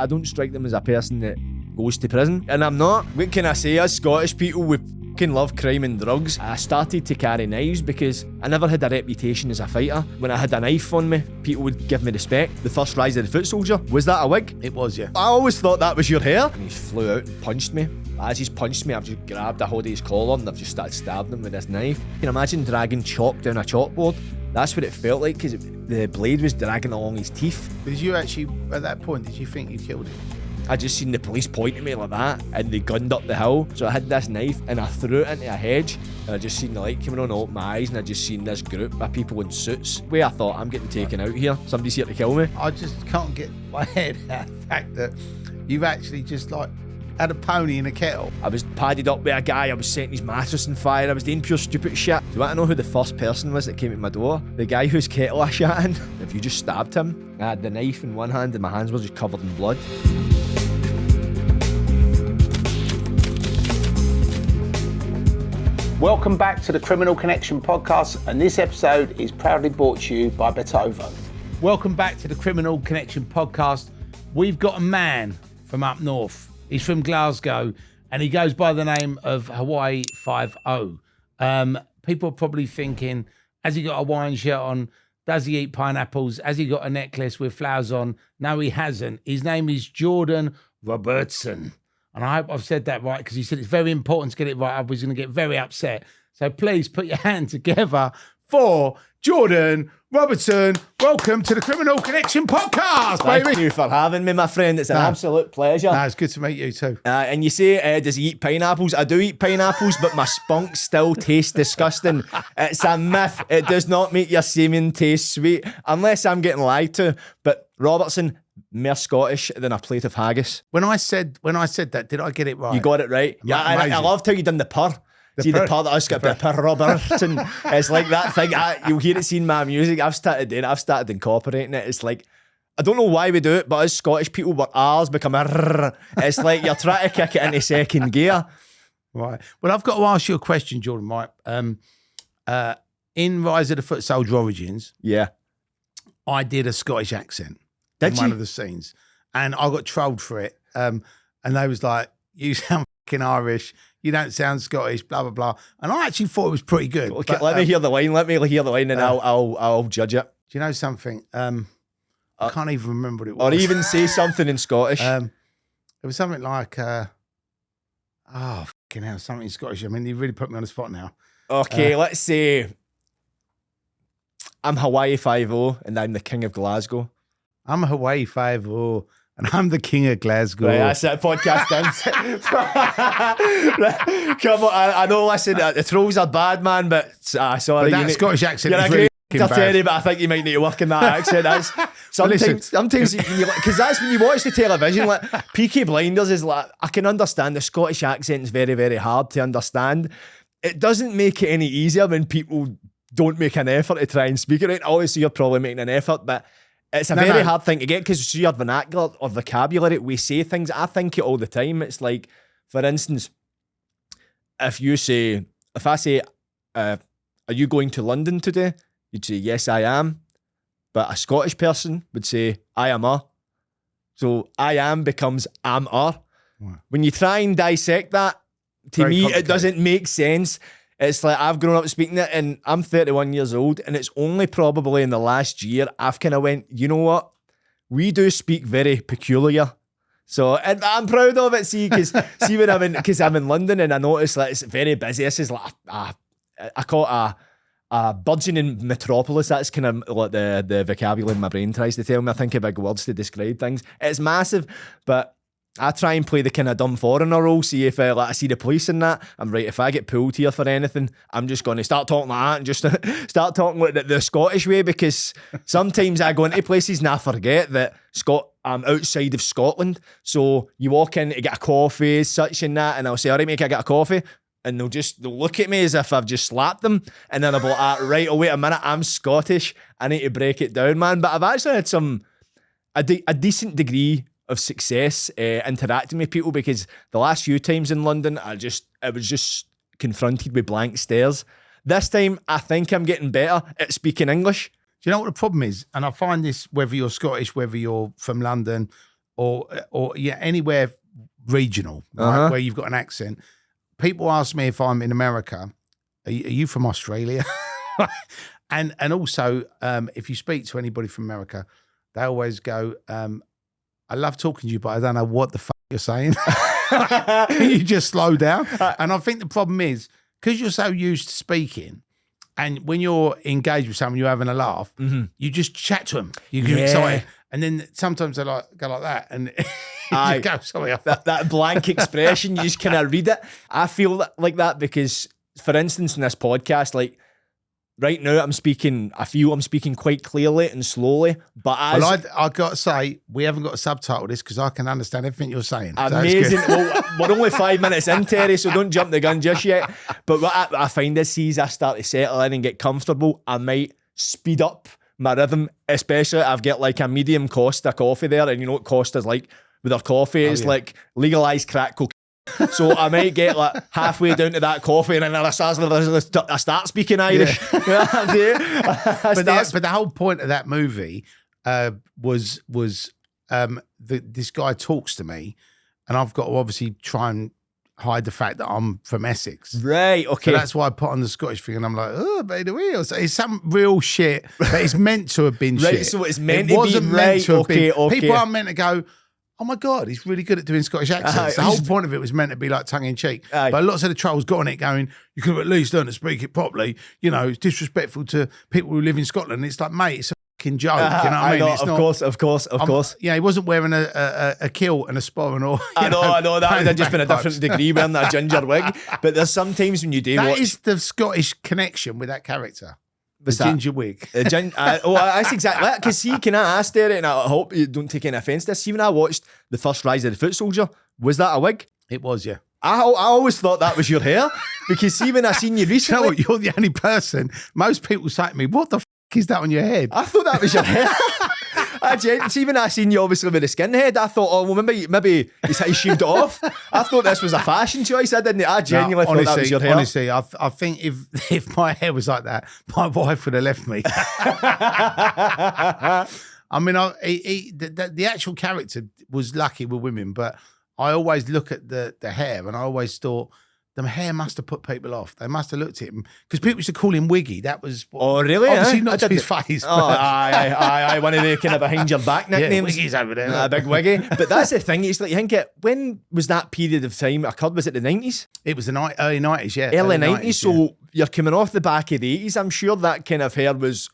I don't strike them as a person that goes to prison, and I'm not. What can I say? Us Scottish people, we fucking love crime and drugs. I started to carry knives because I never had a reputation as a fighter. When I had a knife on me, people would give me respect. The first Rise of the Foot Soldier, was that a wig? It was, yeah. I always thought that was your hair. And he flew out and punched me. As he's punched me, I've just grabbed a hold of his collar and I've just started stabbing him with this knife. You can imagine dragging chalk down a chalkboard. That's what it felt like, because the blade was dragging along his teeth. Did you actually, at that point, did you think you killed him? I just seen the police point at me like that, and they gunned up the hill. So I had this knife and I threw it into a hedge, and I just seen the light coming on out my eyes, and I just seen this group of people in suits. Where I thought, I'm getting taken out here. Somebody's here to kill me. I just can't get my head out of the fact that you've actually just like had a pony in a kettle. I was padded up with a guy, I was setting his mattress on fire, I was doing pure stupid shit. Do you want to know who the first person was that came at my door? The guy whose kettle I shot in. If you just stabbed him, I had the knife in one hand and my hands were just covered in blood. Welcome back to the Criminal Connection podcast, and this episode is proudly brought to you by Betovo. Welcome back to the Criminal Connection podcast. We've got a man from up north. He's from Glasgow, and he goes by the name of Hawaii 5-0. People are probably thinking, has he got a Hawaiian shirt on? Does he eat pineapples? Has he got a necklace with flowers on? No, he hasn't. His name is Jordan Robertson. And I hope I've said that right, because he said it's very important to get it right. I was going to get very upset. So please put your hand together for Jordan Robertson. Welcome to the Criminal Connection podcast, baby. Thank you for having me, my friend. It's an absolute pleasure. It's good to meet you too. And you say, does he eat pineapples? I do eat pineapples, but my spunk still tastes disgusting. It's a myth. It does not make your semen taste sweet, unless I'm getting lied to. But Robertson, more Scottish than a plate of haggis. When I said that, did I get it right? You got it right. Yeah, I loved how you done the purr. See the part that I got a bit of Robertson. It's like that thing. You'll hear it seen my music. I've started doing it. I've started incorporating it. It's like, I don't know why we do it, but as Scottish people, but ours become a. It's like you're trying to kick it into second gear. Right. Well, I've got to ask you a question, Jordan. Right. In Rise of the Foot Soldier Origins, yeah, I did a Scottish accent in one of the scenes, and I got trolled for it. And they was like, "You sound fucking Irish. You don't sound Scottish, blah, blah, blah." And I actually thought it was pretty good. Okay, let me hear the line. Let me hear the line and I'll judge it. Do you know something? I can't even remember what it was. Or even say something in Scottish. It was something like, fucking hell, something in Scottish. I mean, you really put me on the spot now. Okay, let's say I'm Hawaii 5-0 and I'm the king of Glasgow. I'm Hawaii 5-0. And I'm the king of Glasgow. Right, that's it. Podcast done. Come on, I know. Listen, the trolls are bad, man. But sorry, but that Scottish accent is really bad. But I think you might need to work in that accent. That's sometimes because that's when you watch the television. Like Peaky Blinders is like, I can understand the Scottish accent is very, very hard to understand. It doesn't make it any easier when people don't make an effort to try and speak it right. Obviously, you're probably making an effort, but it's a very hard thing to get, because your vernacular or vocabulary, we say things, I think it all the time. It's like, for instance, if I say, are you going to London today? You'd say, yes, I am. But a Scottish person would say, I am a. So I am becomes am a. Wow. When you try and dissect that, to me, it doesn't make sense. It's like I've grown up speaking it, and I'm 31 years old, and it's only probably in the last year I've kind of went, you know what? We do speak very peculiar. So, and I'm proud of it, because when I'm in London and I notice that it's very busy. This is like I call it a burgeoning metropolis. That's kind of like the vocabulary my brain tries to tell me. I think of big words to describe things. It's massive, but I try and play the kind of dumb foreigner role. See if I see the police in that, I'm right. If I get pulled here for anything, I'm just going to start talking like that and just start talking like the Scottish way, because sometimes I go into places and I forget that I'm outside of Scotland. So you walk in to get a coffee, such and that, and I'll say, all right, mate, can I get a coffee? And they'll look at me as if I've just slapped them. And then I'll be like, right, oh, wait a minute, I'm Scottish. I need to break it down, man. But I've actually had a decent degree of success interacting with people, because the last few times in London, I was just confronted with blank stares. This time, I think I'm getting better at speaking English. Do you know what the problem is? And I find this, whether you're Scottish, whether you're from London, or anywhere regional, right, where you've got an accent, people ask me if I'm in America, are you from Australia? and also, if you speak to anybody from America, they always go, I love talking to you, but I don't know what the fuck you're saying. Can you just slow down? And I think the problem is, because you're so used to speaking, and when you're engaged with someone, you're having a laugh, you just chat to them. You get excited. And then sometimes they go like that, and you go, sorry. That blank expression, you just kind of read it. I feel like that because, for instance, in this podcast, like right now, I feel I'm speaking quite clearly and slowly. But I got to say, we haven't got to subtitle this because I can understand everything you're saying. Amazing. Well, we're only 5 minutes in, Terry, so don't jump the gun just yet. But what I find is, as I start to settle in and get comfortable, I might speed up my rhythm, especially I've got like a medium Costa coffee there, and you know what Costa's like with their coffee, it's like legalised crack cocaine. So I might get like halfway down to that coffee and then I start speaking Irish. But the whole point of that movie was this guy talks to me, and I've got to obviously try and hide the fact that I'm from Essex. Right, okay. So that's why I put on the Scottish thing, and I'm like, oh, by the way. So it's some real shit, but it's meant to have been shit. Right, so it's meant to be meant to have been. People aren't meant to go, oh my God, he's really good at doing Scottish accents. The whole point of it was meant to be like tongue in cheek. But lots of the trolls got on it going, you could have at least learn to speak it properly. You know, it's disrespectful to people who live in Scotland. It's like, mate, it's a fucking joke. You know what I mean? Know, of course. Yeah, he wasn't wearing a kilt and a sporran or. I know. That would have just been a different degree wearing that ginger wig. But there's sometimes when you do that is the Scottish connection with that character. The ginger wig. That's exactly that. Because see, can I ask there, and I hope you don't take any offence to this, see when I watched the first Rise of the Foot Soldier, was that a wig? It was, yeah. I always thought that was your hair. Because see, when I seen you recently. You know what, you're the only person, most people say to me, what the f*** is that on your head? I thought that was your hair. See, when I seen you obviously with a skinhead, I thought, oh, well, maybe he shaved it off. I thought this was a fashion choice. I genuinely thought that was your hair. Honestly, I think if my hair was like that, my wife would have left me. I mean, the actual character was lucky with women, but I always look at the hair, and I always thought, the hair must have put people off. They must have looked at him because people used to call him Wiggy. That was really? Obviously not to his face. Oh, aye, one of the kind of behind your back nicknames. Yeah, Wiggy's over there. Big Wiggy. But that's the thing. It's like you think when was that period of time occurred? Was it the 90s? It was the early 90s, yeah. Early 90s. So you're coming off the back of the 80s. I'm sure that kind of hair was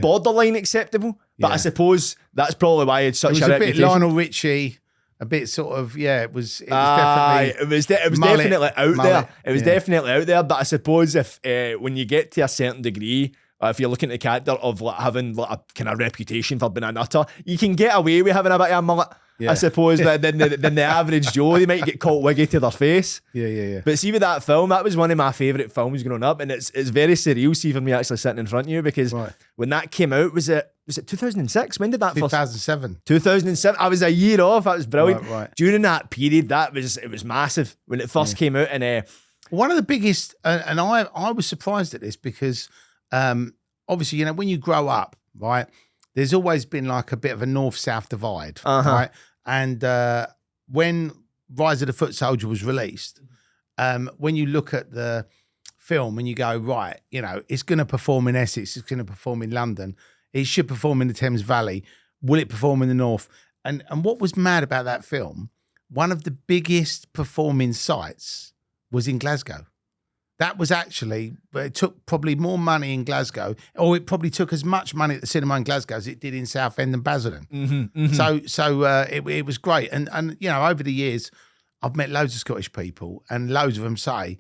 borderline acceptable. But I suppose that's probably why it's such a reputation. It was a bit Lionel Richie. A bit sort of, it was definitely... It was definitely out there. It was definitely out there, but I suppose if when you get to a certain degree, if you're looking at the character of like having like a kind of reputation for being a nutter, you can get away with having a bit of a mullet, I suppose, but then the average Joe, they might get called Wiggy to their face. Yeah. But see with that film, that was one of my favourite films growing up, and it's very surreal see for me actually sitting in front of you, because when that came out, was it 2006? When did that 2007. 2007. I was a year off. That was brilliant. Right. During that period, it was massive when it first came out. And one of the biggest, and I was surprised at this because obviously, when you grow up, right, there's always been like a bit of a north-south divide, right? And when Rise of the Foot Soldier was released, when you look at the film and you go, right, it's going to perform in Essex, it's going to perform in London, it should perform in the Thames Valley, will it perform in the North? And what was mad about that film, one of the biggest performing sites was in Glasgow. That was actually, it took probably more money in Glasgow, or it probably took as much money at the cinema in Glasgow as it did in Southend and Basildon. So it was great. And over the years, I've met loads of Scottish people, and loads of them say,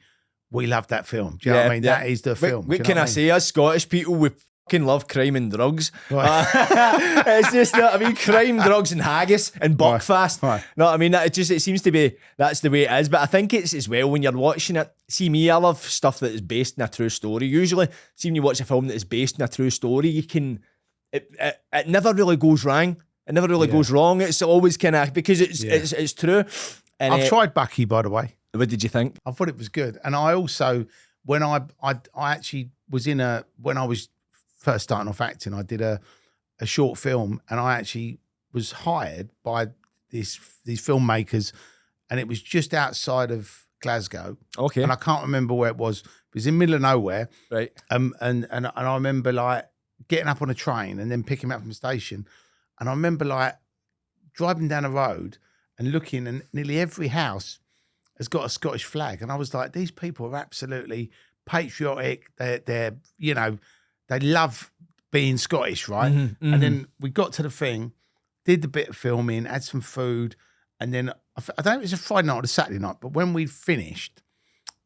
we love that film. Do you know what I mean? Yeah. That is the film. What can I say? As Scottish people, we fucking love crime and drugs. Right. It's just, crime, drugs and haggis and buckfast. Right. No, I mean, it seems to be, that's the way it is. But I think it's as well when you're watching it. See me, I love stuff that is based in a true story. Usually, see when you watch a film that is based in a true story, you can, it never really goes wrong. It never really goes wrong. It's always kind of, because it's true. And I've tried Bucky, by the way. What did you think? I thought it was good. And I also, when I actually was when I was first starting off acting, I did a short film, and I actually was hired by these filmmakers, and it was just outside of Glasgow. Okay. And I can't remember where it was. It was in the middle of nowhere. Right. And I remember like getting up on a train and then picking me up from the station. And I remember like driving down the road and looking, and nearly every house has got a Scottish flag. And I was like, these people are absolutely patriotic. They're you know, they love being Scottish, right? And then we got to the thing, did the bit of filming, had some food, and then I don't know if it was a Friday night or a Saturday night, but when we finished,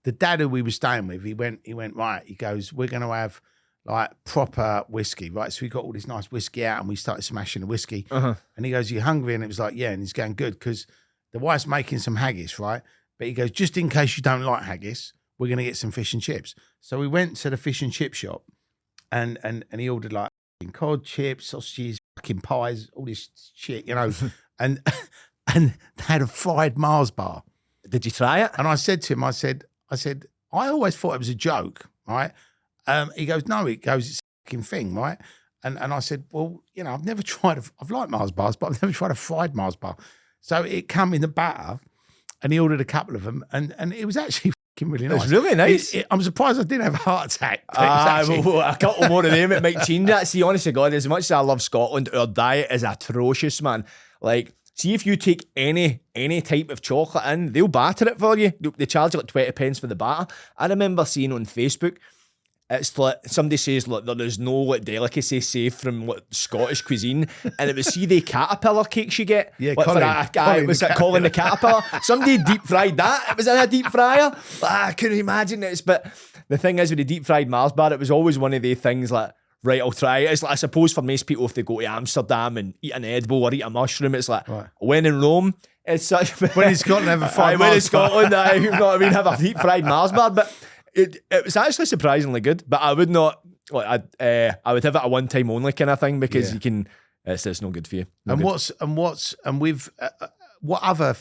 the dad who we were staying with, he went, right, he goes, we're going to have like proper whiskey, right? So we got all this nice whiskey out and we started smashing the whiskey. And he goes, you hungry? And it was like, yeah. And he's going, good, because the wife's making some haggis, right? But he goes, just in case you don't like haggis, we're going to get some fish and chips. So we went to the fish and chip shop and he ordered like cod, chips, sausages, fucking pies, all this shit, you know, and they had a fried Mars bar. Did you try it? And I said to him, I said, I always thought it was a joke, right? He goes, no, it's a fucking thing, right? And I said, well, you know, I've never tried, I've liked Mars bars, but I've never tried a fried Mars bar. So it came in the batter and he ordered a couple of them and it was actually fucking really nice. It was really nice. I'm surprised I didn't have a heart attack. Actually... a couple more of them, it might change that. See, honest to God, as much as I love Scotland, our diet is atrocious, man. Like, see if you take any type of chocolate in, they'll batter it for you. They charge you like 20 pence for the batter. I remember seeing on Facebook, it's like somebody says like there is no like delicacy safe from like Scottish cuisine, and it was see the caterpillar cakes you get. Yeah, like Colin the caterpillar. Somebody deep fried that. It was in a deep fryer. I couldn't imagine this. But the thing is, with the deep fried Mars bar, it was always one of the things like, right, I'll try it. It's like, I suppose for most people, if they go to Amsterdam and eat an edible or eat a mushroom, it's like, when in Rome, it's such... When in Scotland, have a fried Mars bar. When in Scotland, you know what I mean, have a deep fried Mars bar. But it was actually surprisingly good. But I would not... Like, I would have it a one-time only kind of thing because you can... It's no good for you. What other...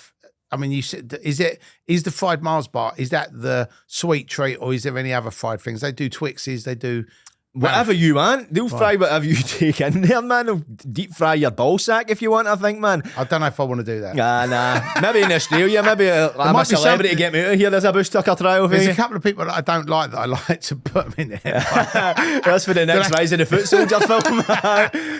I mean, you said, is the fried Mars bar, is that the sweet treat or is there any other fried things? They do Twixes, they do... Whatever you want, they'll fry whatever you take in there, man. They'll deep fry your ball sack if you want, I think, man. I don't know if I want to do that. Nah. Maybe in Australia, maybe I'm a celebrity, get me out of here. There's a bush tucker trial for you. There's a couple of people that I don't like that I like to put them in there. That's for the next Rise of the Foot Soldier film.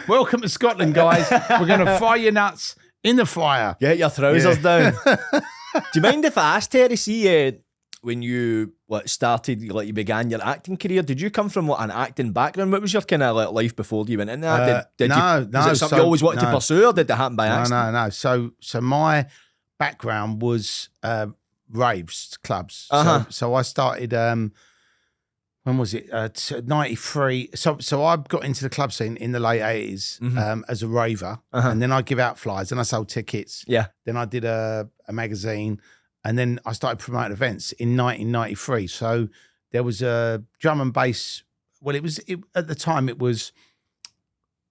Welcome to Scotland, guys. We're going to fry your nuts in the fryer. Get your trousers down. Do you mind if I asked Terry, see, when you started, you began your acting career, did you come from an acting background? What was your kind of life before you went in that? No. Was it something you always wanted to pursue, or did it happen by accident? No. So my background was raves, clubs. So I started, when was it? 93. So I got into the club scene in the late 80s as a raver, and then I give out flyers, and I sold tickets. Yeah. Then I did a magazine. And then I started promoting events in 1993. So there was a drum and bass. Well, at the time it was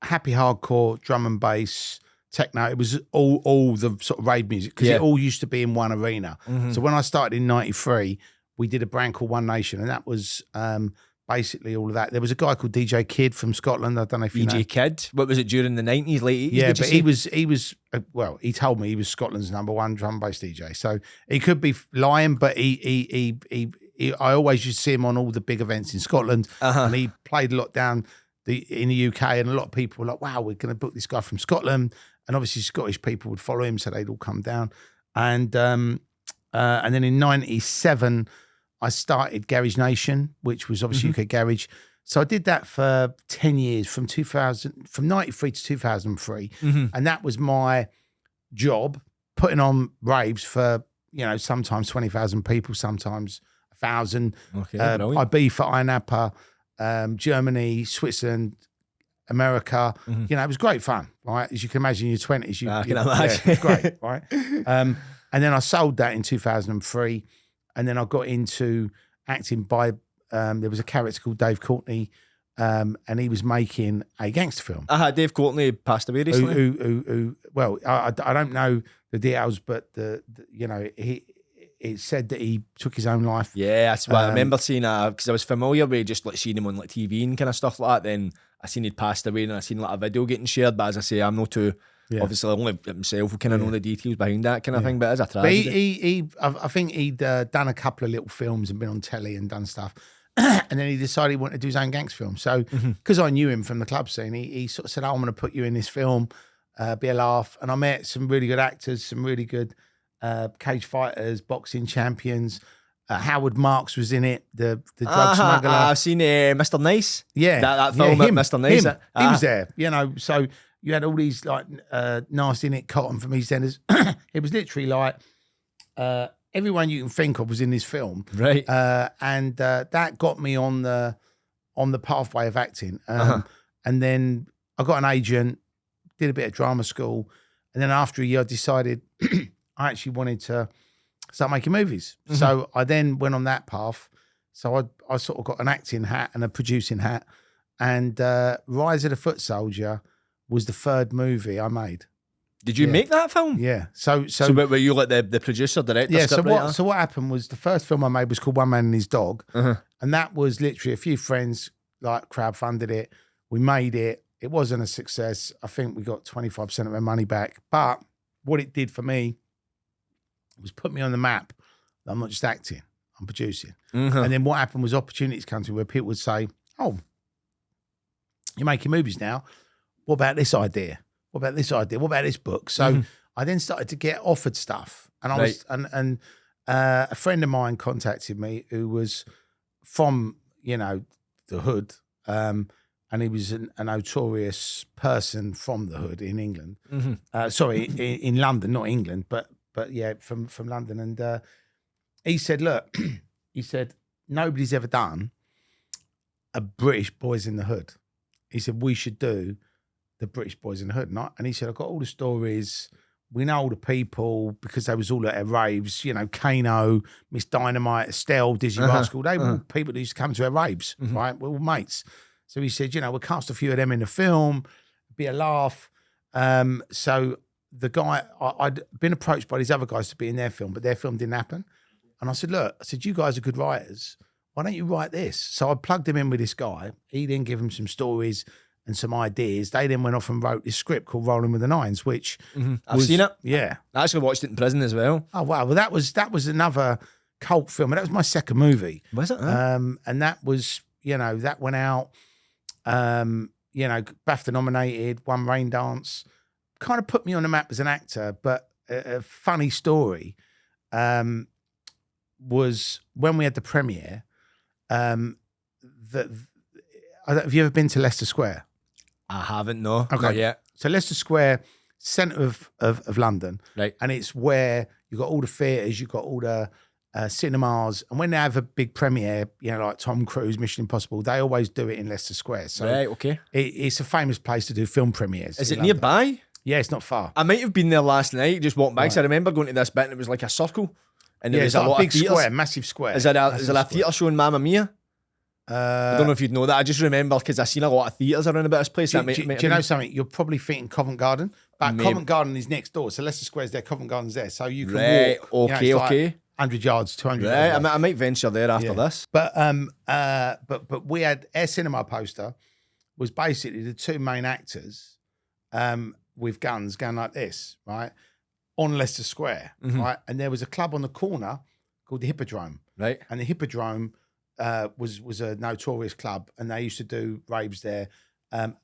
happy hardcore, drum and bass, techno. It was all the sort of rave music because it all used to be in one arena. So when I started in 93, we did a brand called One Nation, and that was basically all of that. There was a guy called DJ Kid from Scotland. I don't know if you know. DJ Kid? What was it, during the 90s, late 80s? Yeah, but he was well, he told me he was Scotland's #1 drum and bass DJ. So he could be lying, but he I always used to see him on all the big events in Scotland, and he played a lot down in the UK, and a lot of people were like, wow, we're going to book this guy from Scotland. And obviously Scottish people would follow him, so they'd all come down. And then in 97, I started Garage Nation, which was obviously UK Garage. So I did that for 10 years, from 93 to 2003. And that was my job, putting on raves for, sometimes 20,000 people, sometimes 1,000. Okay, IB for INAPA, Germany, Switzerland, America. It was great fun, right? As you can imagine in your 20s. I can imagine. Yeah, it's great, right? And then I sold that in 2003. And then I got into acting by, there was a character called Dave Courtney, and he was making a gangster film. Dave Courtney passed away recently. Well, I don't know the details, but it said that he took his own life. Yeah, that's why I remember seeing, because I was familiar with just seeing him on TV and kind of stuff like that. Then I seen he'd passed away, and I seen a video getting shared. But as I say, I'm not too Obviously, only himself will kind of know the details behind that kind of thing, but it is a tragedy. But I think he'd done a couple of little films and been on telly and done stuff. And then he decided he wanted to do his own gangster film. So, because I knew him from the club scene, he sort of said, I'm going to put you in this film, be a laugh. And I met some really good actors, some really good cage fighters, boxing champions. Howard Marks was in it, the drug smuggler. I've seen Mr. Nice. Yeah. That film, Mr. Nice. He was there, so you had all these like nasty Nick Cotton from EastEnders. It was literally like everyone you can think of was in this film. Right. And that got me on the pathway of acting. And then I got an agent, did a bit of drama school. And then after a year, I decided I actually wanted to start making movies. So I then went on that path. So I sort of got an acting hat and a producing hat. And Rise of the Foot Soldier was the third movie I made. Did you make that film? Yeah. So were you like the producer, director? Yeah. So what happened was the first film I made was called One Man and His Dog, and that was literally a few friends like crowdfunded it. We made it. It wasn't a success. I think we got 25% of our money back. But what it did for me was put me on the map. I'm not just acting. I'm producing. And then what happened was opportunities come to me where people would say, "Oh, you're making movies now. What about this idea? What about this idea? What about this book?" So I then started to get offered stuff, and I was and a friend of mine contacted me who was from the hood, and he was a notorious person from the hood in England. Sorry, in London, not England, but yeah, from London. And he said, "Look," he said, "nobody's ever done a British Boys in the Hood." He said, "We should do the British Boys in the Hood." And he said, "I've got all the stories. We know all the people because they was all at their raves. Kano, Miss Dynamite, Estelle, Dizzy Rascal. They were all people that used to come to our raves, right? We're all mates." So he said, "We'll cast a few of them in the film, be a laugh." So the guy, I'd been approached by these other guys to be in their film, but their film didn't happen. And I said, "Look," I said, "you guys are good writers. Why don't you write this?" So I plugged him in with this guy. He then gave him some stories and some ideas. They then went off and wrote this script called Rolling with the Nines, which I've seen it. Yeah. I actually watched it in prison as well. Oh, wow. Well, that was another cult film. And that was my second movie. Was it? And that was, that went out, BAFTA nominated, won Rain Dance, kind of put me on the map as an actor. But a funny story was when we had the premiere, have you ever been to Leicester Square? I haven't, no. Okay. Not yet. So Leicester Square, centre of London. Right. And it's where you've got all the theatres, you've got all the cinemas. And when they have a big premiere, like Tom Cruise, Mission Impossible, they always do it in Leicester Square. So right, okay. It's a famous place to do film premieres. Is it London. nearby? Yeah, it's not far. I might have been there last night, just walked by. So I remember going to this bit and it was like a circle. And there was it's like a lot big of theatres. square, massive square. Is there a theatre showing Mamma Mia? I don't know if you'd know that. I just remember because I've seen a lot of theatres around about this place. Do you know something? You're probably thinking Covent Garden, but Maybe. Covent Garden is next door. So Leicester Square's there, Covent Garden's there. So you can walk. Okay, it's okay. Like 100 yards, 200 Right, yards. I might venture there after this. But we had our cinema poster was basically the two main actors with guns going like this, right, on Leicester Square, right, and there was a club on the corner called the Hippodrome, right, and the Hippodrome was a notorious club, and they used to do raves there,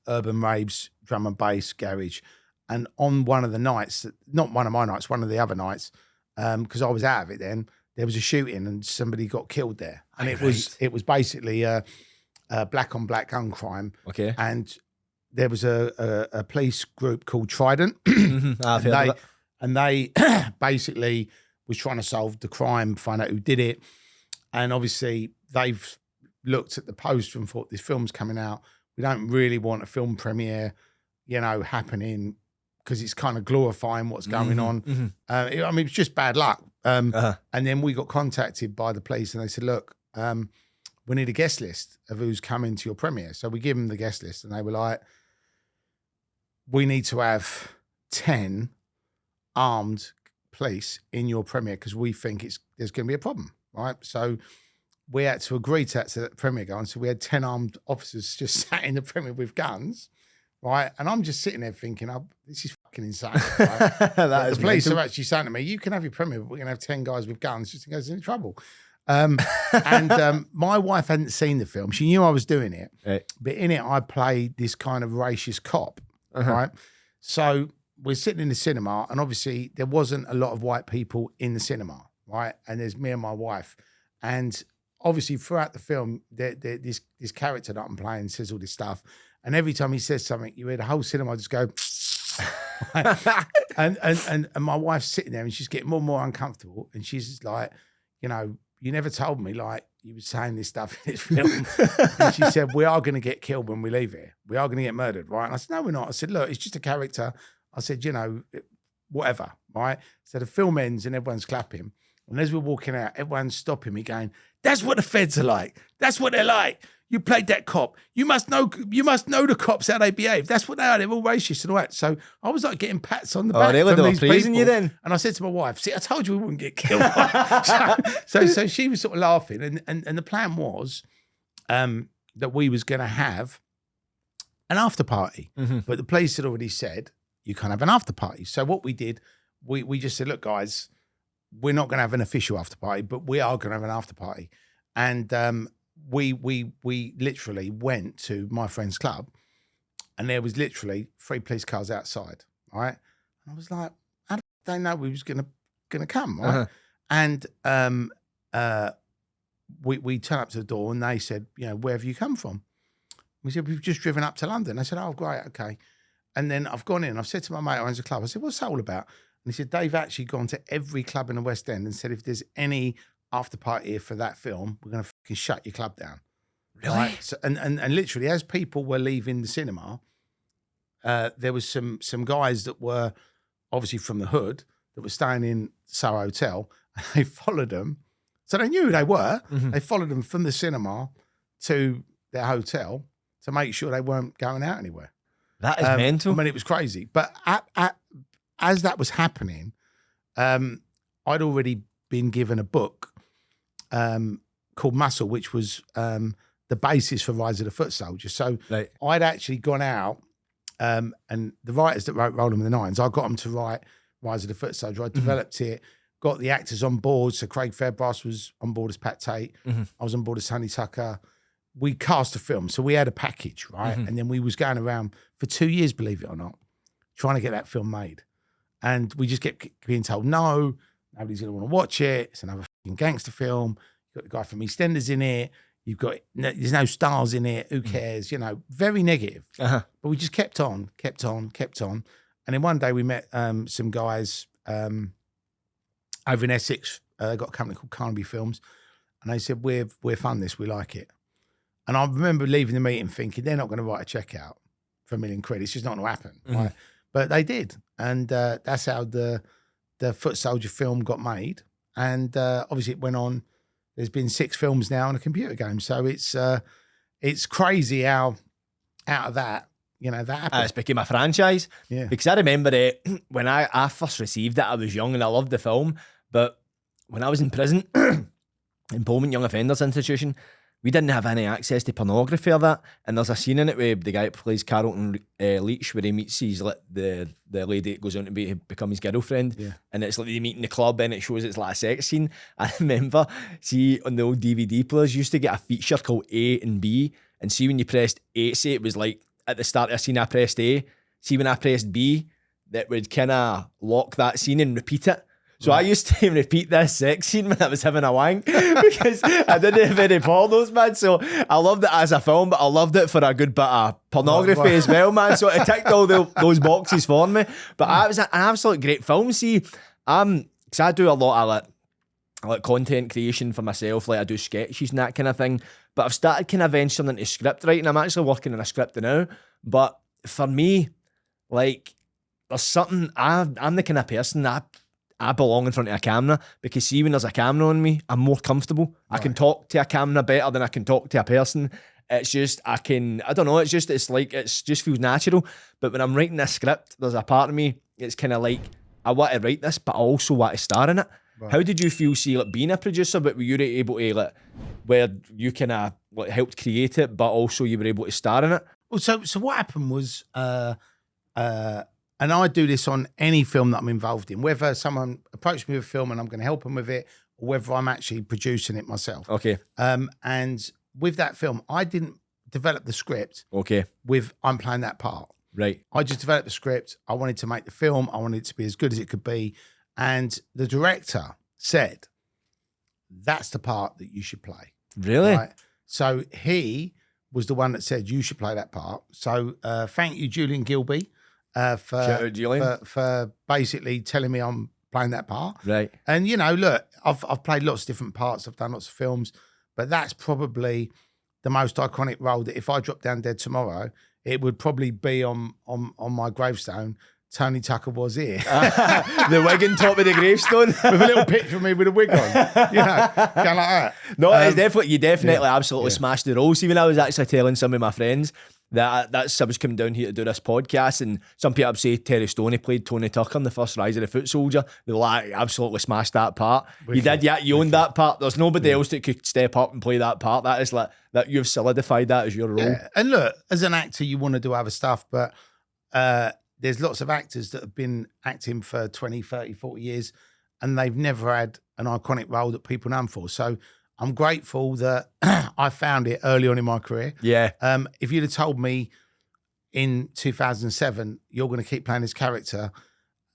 urban raves, drum and bass, garage, and on one of the nights, not one of my nights, one of the other nights, because I was out of it then, there was a shooting and somebody got killed there, and it was basically a black on black gun crime. Okay, and there was a police group called Trident, and they basically was trying to solve the crime, find out who did it, and obviously they've looked at the poster and thought this film's coming out. We don't really want a film premiere, happening because it's kind of glorifying what's going on. It's just bad luck. And then we got contacted by the police and they said, "Look, we need a guest list of who's coming to your premiere." So we give them the guest list and they were like, "We need to have 10 armed police in your premiere because we think there's going to be a problem," right? So we had to agree to that to the premiere going. So we had 10 armed officers just sat in the premiere with guns, right? And I'm just sitting there thinking, "Oh, this is fucking insane. Right? The police are actually saying to me, "You can have your premiere, but we're going to have 10 guys with guns just in case there's any trouble." My wife hadn't seen the film. She knew I was doing it, but in it I played this kind of racist cop, right? So we're sitting in the cinema, and obviously there wasn't a lot of white people in the cinema, right? And there's me and my wife, and obviously throughout the film, this character that I'm playing says all this stuff, and every time he says something, you hear the whole cinema just go. and my wife's sitting there, and she's getting more and more uncomfortable, and she's just like, you know, you never told me like you were saying this stuff in this film. And she said, we are going to get killed when we leave here. We are going to get murdered, right? And I said, no, we're not. I said, look, it's just a character. I said, you know, whatever, right? So the film ends and everyone's clapping. And as we're walking out, everyone's stopping me going, that's what the feds are like. That's what they're like. You played that cop. You must know the cops, how they behave. That's what they are. They're all racist and all that. So I was like getting pats on the back. Really? From They were these praising people. you then? And I said to my wife, see, I told you we wouldn't get killed. so she was sort of laughing. And the plan was that we was going to have an after party. But the police had already said, you can't have an after party. So what we did, we just said, look, guys, we're not going to have an official after party, but we are going to have an after party. And we literally went to my friend's club, and there was literally 3 police cars outside, right? And I was like, how did they know we was gonna come, right? And we turned up to the door, and they said, you know, where have you come from? We said, we've just driven up to London. They said, oh, great, okay. And then I've gone in, I've said to my mate who owns the club, I said, what's that all about? And he said, they've actually gone to every club in the West End and said, if there's any after party here for that film, we're going to fucking shut your club down. Really? Right? So, and literally, as people were leaving the cinema, there was some guys that were obviously from the hood that were staying in Soho Hotel. And they followed them. So they knew who they were. They followed them from the cinema to their hotel to make sure they weren't going out anywhere. That is mental. I mean, it was crazy. But as that was happening, I'd already been given a book called Muscle, which was the basis for Rise of the Foot Soldier. So I'd actually gone out, and the writers that wrote Rolling with the Nines, I got them to write Rise of the Foot Soldier. I developed it, got the actors on board. So Craig Fairbrass was on board as Pat Tate. I was on board as Sonny Tucker. We cast a film. So we had a package, right? And then we was going around for 2 years, believe it or not, trying to get that film made. And we just kept being told, no, nobody's going to want to watch it. It's another fucking gangster film. You've got the guy from EastEnders in it. You've got, there's no stars in it. Who cares? You know, very negative. But we just kept on. And then one day we met some guys over in Essex. They got a company called Carnaby Films. And they said, we're fun this, we like it. And I remember leaving the meeting thinking, they're not going to write a check out for £1 million. It's just not going to happen. Right? But they did. And that's how the Foot Soldier film got made. And obviously it went on. There's been 6 films now and a computer game. So it's crazy how out of that, you know, that happened. It's became a franchise. Yeah. Because I remember it, when I first received it, I was young and I loved the film. But when I was in prison, in Pullman Young Offenders Institution, we didn't have any access to pornography or that. And there's a scene in it where the guy that plays Carlton Leach, where he meets the lady that goes on to become his girlfriend. Yeah. And it's like they meet in the club and it shows it's like a sex scene. I remember, see, on the old DVD players, used to get a feature called A and B. And see, when you pressed A, say it was like at the start of a scene, I pressed A. See, when I pressed B, that would kind of lock that scene and repeat it. So I used to repeat this sex scene when I was having a wank because I didn't have any pornos, man. So I loved it as a film, but I loved it for a good bit of pornography as well, man. So it ticked all those boxes for me. But it was an absolute great film. See, because I do a lot of like content creation for myself, like I do sketches and that kind of thing. But I've started kind of venturing into script writing. I'm actually working on a script now. But for me, like, there's something, I'm the kind of person that I belong in front of a camera, because see, when there's a camera on me, I'm more comfortable. Right. I can talk to a camera better than I can talk to a person. It's just, I don't know, it just feels natural. But when I'm writing this script, there's a part of me, it's kind of like, I want to write this, but I also want to star in it. Right. How did you feel, see, like being a producer, but were you able to, like, where you kind of like helped create it, but also you were able to star in it? Well, so what happened was, and and I do this on any film that I'm involved in, whether someone approaches me with a film and I'm going to help them with it, or whether I'm actually producing it myself. Okay. And with that film, I didn't develop the script. Okay. I'm playing that part. Right. I just developed the script. I wanted to make the film. I wanted it to be as good as it could be. And the director said, that's the part that you should play. Really? Right? So he was the one that said you should play that part. So thank you, Julian Gilby, for basically telling me I'm playing that part. Right. And, you know, look, I've played lots of different parts. I've done lots of films, but that's probably the most iconic role that if I drop down dead tomorrow, it would probably be on my gravestone. Tony Tucker was here. The wig on top of the gravestone. With a little picture of me with a wig on. You know, going like that. No, it's definitely, you definitely absolutely smashed the role. See, when I was actually telling some of my friends that I was coming down here to do this podcast, and some people would say Terry Stoney played Tony Tucker in the first Rise of the Foot Soldier. They were like, absolutely smashed that part. Wicked. You did, yeah, you owned that part. There's nobody else that could step up and play that part. That is like, that you've solidified that as your role. Yeah. And look, as an actor, you want to do other stuff, but there's lots of actors that have been acting for 20, 30, 40 years, and they've never had an iconic role that people know them for. So I'm grateful that I found it early on in my career. Yeah. If you'd have told me in 2007, you're going to keep playing this character,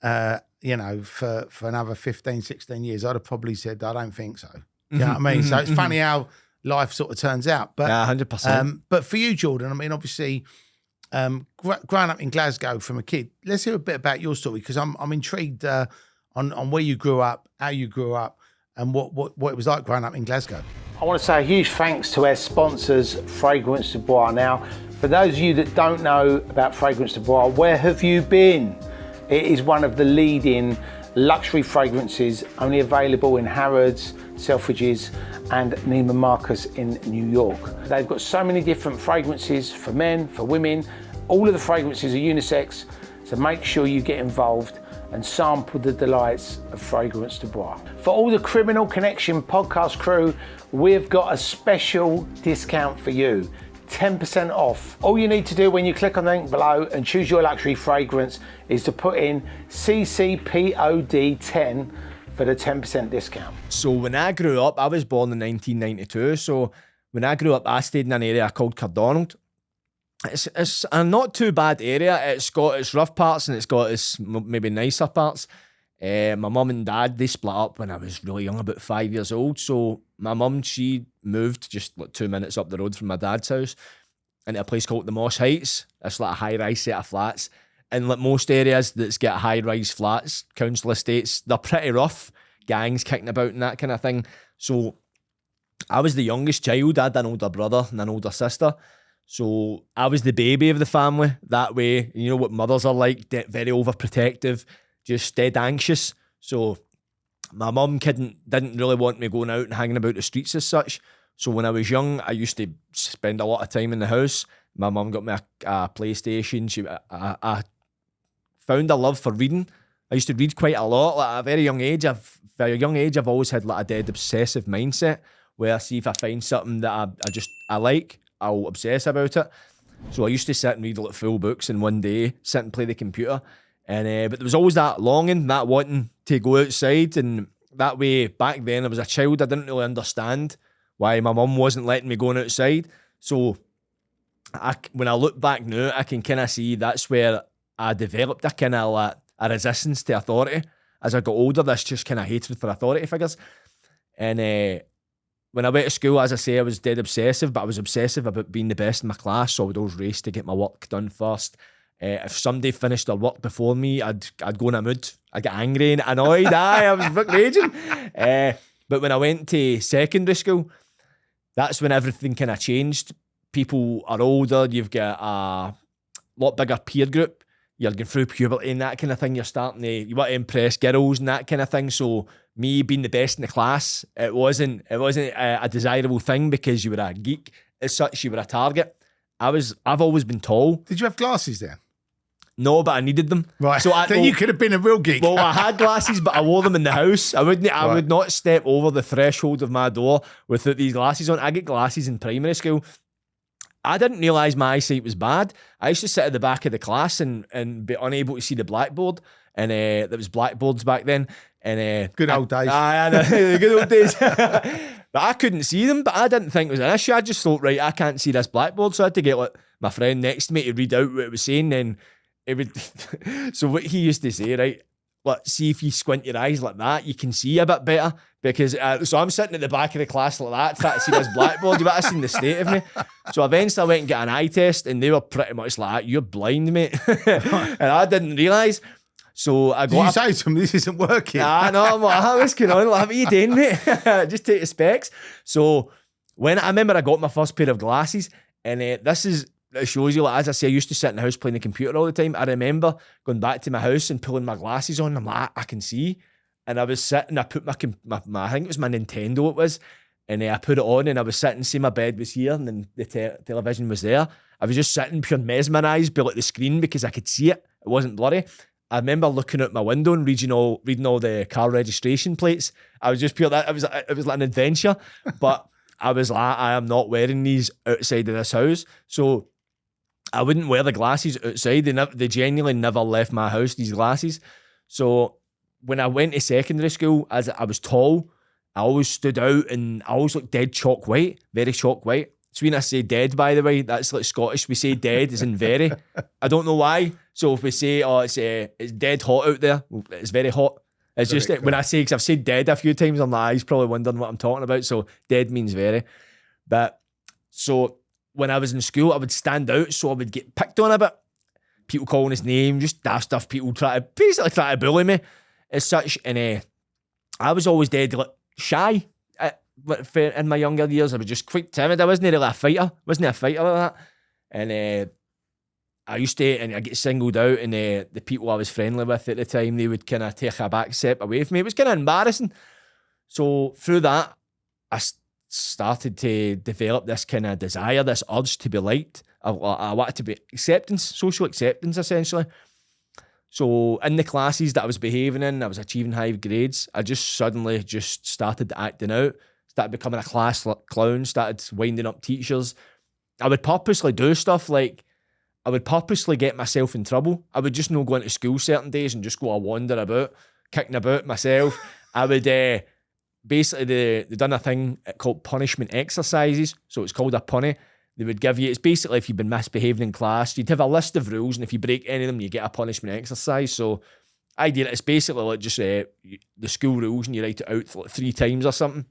you know, for another 15, 16 years, I'd have probably said, I don't think so. You know what I mean? So it's funny how life sort of turns out. But, yeah, 100%. But for you, Jordan, I mean, obviously, growing up in Glasgow from a kid, let's hear a bit about your story, because I'm intrigued on where you grew up, how you grew up, and what it was like growing up in Glasgow. I want to say a huge thanks to our sponsors, Fragrance du Bois. Now, for those of you that don't know about Fragrance du Bois, where have you been? It is one of the leading luxury fragrances, only available in Harrods, Selfridges, and Neiman Marcus in New York. They've got so many different fragrances for men, for women. All of the fragrances are unisex, so make sure you get involved and sample the delights of Fragrance du Bois. For all the Criminal Connection podcast crew, we've got a special discount for you. 10% off. All you need to do when you click on the link below and choose your luxury fragrance is to put in CCPOD10 for the 10% discount. So when I grew up, I was born in 1992. So when I grew up, I stayed in an area called Cardonald. It's a not too bad area. It's got its rough parts and it's got its maybe nicer parts. My mum and dad, they split up when I was really young, about 5 years old. So my mum, she moved just like 2 minutes up the road from my dad's house into a place called the Moss Heights. It's like a high-rise set of flats. And like most areas that's got high-rise flats, council estates, they're pretty rough. Gangs kicking about and that kind of thing. So I was the youngest child. I had an older brother and an older sister. So I was the baby of the family that way. You know what mothers are like, very overprotective, just dead anxious. So my mum didn't really want me going out and hanging about the streets as such. So when I was young, I used to spend a lot of time in the house. My mum got me a PlayStation. I found a love for reading. I used to read quite a lot. Like at a very young age, I've always had like a dead obsessive mindset where I see if I find something that I like, I'll obsess about it. So I used to sit and read like full books in one day, sit and play the computer. And but there was always that longing, that wanting to go outside. And that way, back then, I was a child, I didn't really understand why my mum wasn't letting me go outside. So when I look back now, I can kind of see that's where I developed a kind of like a resistance to authority. As I got older, this just kind of hatred for authority figures. And when I went to school, as I say, I was dead obsessive, but I was obsessive about being the best in my class, so I would always race to get my work done first. If somebody finished their work before me, I'd go in a mood. I'd get angry and annoyed. I was raging. But when I went to secondary school, that's when everything kind of changed. People are older, you've got a lot bigger peer group. You're going through puberty and that kind of thing. You want to impress girls and that kind of thing. So me being the best in the class, it wasn't a desirable thing because you were a geek. As such, you were a target. I've always been tall. Did you have glasses then? No, but I needed them. Right. So then you could have been a real geek. Well, I had glasses, but I wore them in the house. I would not step over the threshold of my door without these glasses on. I get glasses in primary school. I didn't realise my eyesight was bad. I used to sit at the back of the class and be unable to see the blackboard. And there was blackboards back then. And good old days. The good old days. But I couldn't see them, but I didn't think it was an issue. I just thought, right, I can't see this blackboard. So I had to get like my friend next to me to read out what it was saying. Then it would. So what he used to say, right, like, see if you squint your eyes like that, you can see a bit better. Because so I'm sitting at the back of the class like that, trying to see this blackboard. You better seen the state of me. So eventually I went and got an eye test, and they were pretty much like, "You're blind, mate," and I didn't realise. So I got. Did you say to him, "This isn't working"? No, I'm like, what's going on? Like, what are you doing, mate? Just take the specs. So I remember I got my first pair of glasses, and this shows you, like, as I say, I used to sit in the house playing the computer all the time. I remember going back to my house and pulling my glasses on. I'm like, I can see. And I was sitting, I put my I think it was my Nintendo it was, and I put it on, and I was sitting, see my bed was here, and then the television was there. I was just sitting pure mesmerised by like the screen because I could see it. It wasn't blurry. I remember looking out my window and reading all the car registration plates. I was just pure that it was like an adventure. But I was like, I am not wearing these outside of this house. So I wouldn't wear the glasses outside. They genuinely never left my house, these glasses. So when I went to secondary school, as I was tall, I always stood out and I always looked dead chalk white, very chalk white. So when I say dead, by the way, that's like Scottish. We say dead as in very. I don't know why. So if we say, it's dead hot out there, it's very hot. It's very just cool. When I say, because I've said dead a few times, I'm like, he's probably wondering what I'm talking about. So dead means very. But so when I was in school, I would stand out, so I would get picked on a bit. People calling his name, just daft stuff. People basically try to bully me as such. And I was always dead like shy. In my younger years, I was just quite timid. I wasn't really a fighter. Wasn't a fighter like that. And I used to, and I get singled out, and the people I was friendly with at the time, they would kind of take a back step away from me. It was kind of embarrassing. So through that, I started to develop this kind of desire, this urge to be liked. I wanted to be social acceptance, essentially. So in the classes that I was behaving in, I was achieving high grades. I just suddenly just started acting out. Started becoming a class clown, started winding up teachers. I would purposely do stuff like, I would purposely get myself in trouble. I would just not go into school certain days and just go a wander about, kicking about myself. I would, basically, they done a thing called punishment exercises. So it's called a punny. They would give you, it's basically if you've been misbehaving in class, you'd have a list of rules, and if you break any of them, you get a punishment exercise. So ideally, it's basically like just the school rules, and you write it out for like 3 times or something.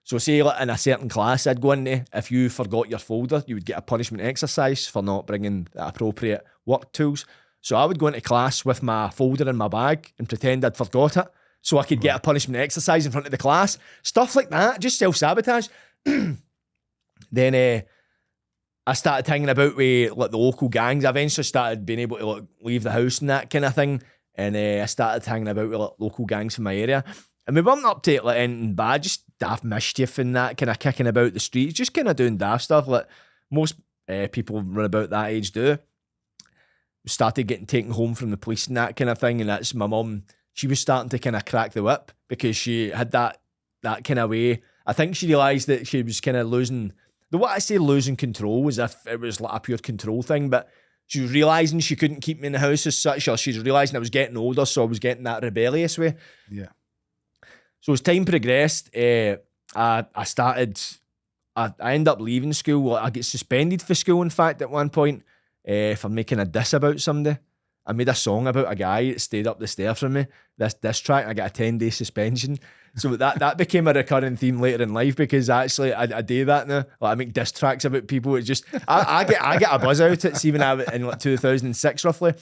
So say like in a certain class I'd go into, if you forgot your folder, you would get a punishment exercise for not bringing the appropriate work tools. So I would go into class with my folder in my bag and pretend I'd forgot it so I could get a punishment exercise in front of the class. Stuff like that, just self-sabotage. Then I started hanging about with like the local gangs. I eventually started being able to like leave the house and that kind of thing. And I started hanging about with like local gangs in my area. And we weren't up to like anything bad, just daft mischief and that, kind of kicking about the streets, just kind of doing daft stuff like most people run about that age do. We started getting taken home from the police and that kind of thing, and that's my mum. She was starting to kind of crack the whip because she had that kind of way. I think she realised that she was kind of losing control was if it was like a pure control thing, but she was realising she couldn't keep me in the house as such, or she was realising I was getting older, so I was getting that rebellious way. Yeah. So as time progressed, I ended up leaving school. I get suspended for school, in fact, at one point for making a diss about somebody. I made a song about a guy that stayed up the stair from me. This diss track, I got a 10-day suspension. So that became a recurring theme later in life because actually I do that now. Like I make diss tracks about people. It's just I get a buzz out of it. See, when in like 2006 roughly,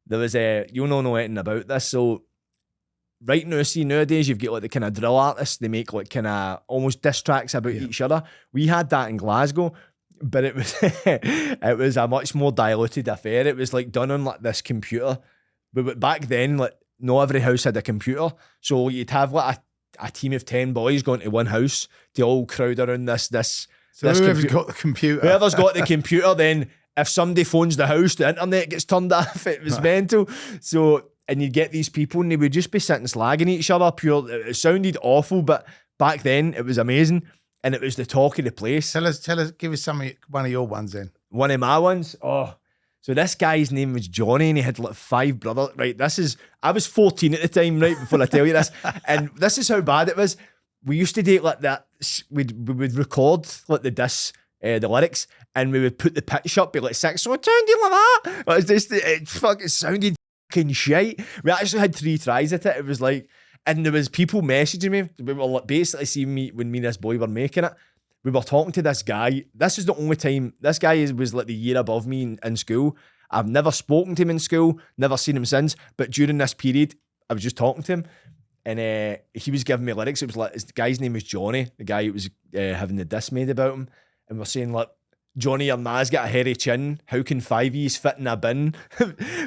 there was you'll know anything about this. So right now, see, nowadays you've got like the kind of drill artists. They make like kind of almost diss tracks about each other. We had that in Glasgow, but it was it was a much more diluted affair. It was like done on like this computer, but back then, like not every house had a computer, so you'd have like a team of 10 boys going to one house to all crowd around this. So whoever's got the computer, whoever's got the computer, then if somebody phones the house, the internet gets turned off. It was mental. So. And you'd get these people and they would just be sitting slagging each other. It sounded awful, but back then it was amazing. and it was the talk of the place. Tell us, give us one of your ones then. One of my ones? Oh. So this guy's name was Johnny, and he had like 5 brothers. Right, I was 14 at the time, right, before I tell you this. And this is how bad it was. We used to do it like that. We would record like the lyrics, and we would put the pitch up, be like 6, so it sounded like that. It sounded fucking shite. We actually had 3 tries at it. It was like, and there was people messaging me. We were like basically seeing me when me and this boy were making it. We were talking to this guy. This is the only time. This guy was like the year above me in school. I've never spoken to him in school, never seen him since. But during this period, I was just talking to him, and he was giving me lyrics. It was like, the guy's name was Johnny, the guy who was having the diss made about him. And we're saying, like, Johnny, your ma's got a hairy chin. How can 5 years fit in a bin?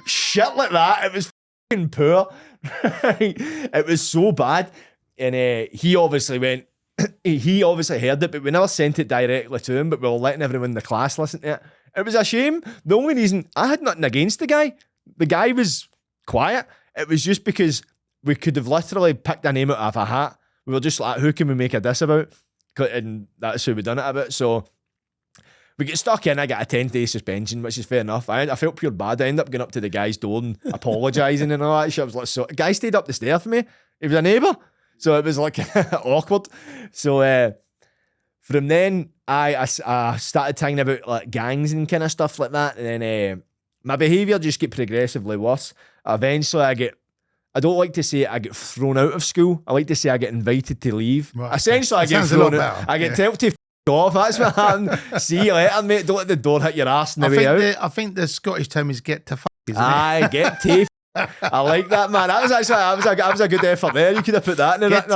Shit like that. It was fucking poor. It was so bad. And he obviously went, he obviously heard it, but we never sent it directly to him, but we were letting everyone in the class listen to it. It was a shame. The only reason, I had nothing against the guy was quiet. It was just because we could have literally picked a name out of a hat. We were just like, who can we make a diss about? And that's how we done it a bit. So we get stuck in. I got a 10-day suspension, which is fair enough. I felt pure bad. I ended up going up to the guy's door and apologising and all that shit. I was like, so the guy stayed up the stair for me. He was a neighbour. So it was like awkward. So from then, I started thinking about like gangs and kind of stuff like that. And then my behaviour just get progressively worse. Eventually, I don't like to say I get thrown out of school. I like to say I get invited to leave. Right. Essentially, I get thrown out. I get told to off. That's what happened. See you later, mate. Don't let the door hit your ass on the way out. I think the Scottish term is get to fuck, isn't it? Aye, get to I like that, man. That was a good effort there. You could have put that in it.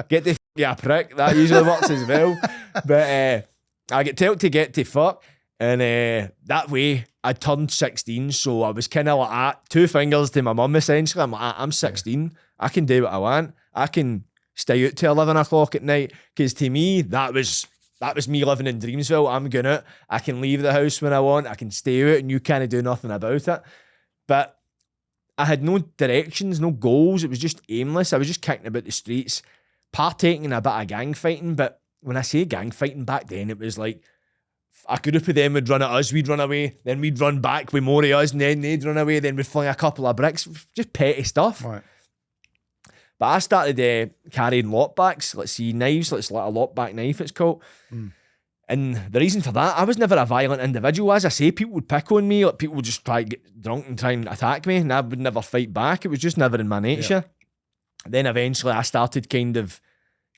Get to yeah, prick. That usually works as well. But I get told to get to fuck, and that way I turned 16, so I was kind of like 2 fingers to my mum essentially. I'm like, I'm 16. I can do what I want. I can stay out till 11 o'clock at night, because to me that was me living in Dreamsville. I'm going out. I can leave the house when I want. I can stay out, and you can't do nothing about it. But I had no directions, no goals. It was just aimless. I was just kicking about the streets, partaking in a bit of gang fighting. But when I say gang fighting back then, it was like a group of them would run at us, we'd run away, then we'd run back with more of us, and then they'd run away, then we'd fling a couple of bricks. Just petty stuff. Right. But I started carrying lockbacks, let's see, knives, like a lockback knife it's called. And the reason for that, I was never a violent individual. As I say, people would pick on me, like people would just try to get drunk and try and attack me, and I would never fight back. It was just never in my nature. Yeah. Then eventually I started kind of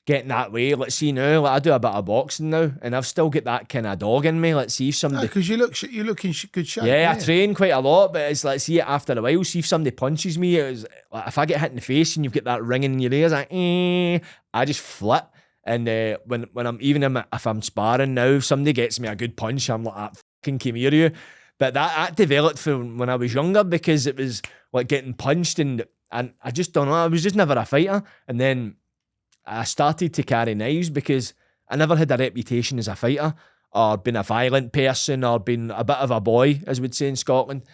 getting that way. Let's see now, like I do a bit of boxing now, and I've still got that kind of dog in me. Let's see if somebody... Because you look in good shape. Yeah, I train quite a lot, but it's like, see, after a while, see if somebody punches me, it was like, if I get hit in the face and you've got that ringing in your ears, like, I just flip. And when I'm, if I'm sparring now, if somebody gets me a good punch, I'm like, fucking came here you. But that developed from when I was younger, because it was like getting punched, and I just don't know, I was just never a fighter. And then I started to carry knives because I never had a reputation as a fighter, or been a violent person, or been a bit of a boy, as we'd say in Scotland.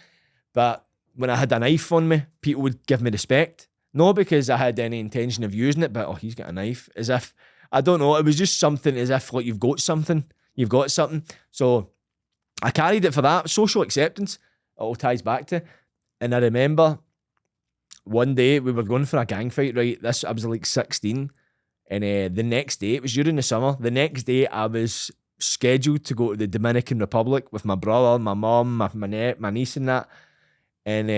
But when I had a knife on me, people would give me respect. Not because I had any intention of using it, but, oh, he's got a knife. As if, I don't know, it was just something as if, like, you've got something. So I carried it for that. Social acceptance, it all ties back to. And I remember one day we were going for a gang fight, right? I was like 16. And the next day, it was during the summer, the next day I was scheduled to go to the Dominican Republic with my brother, my mum, my niece and that. And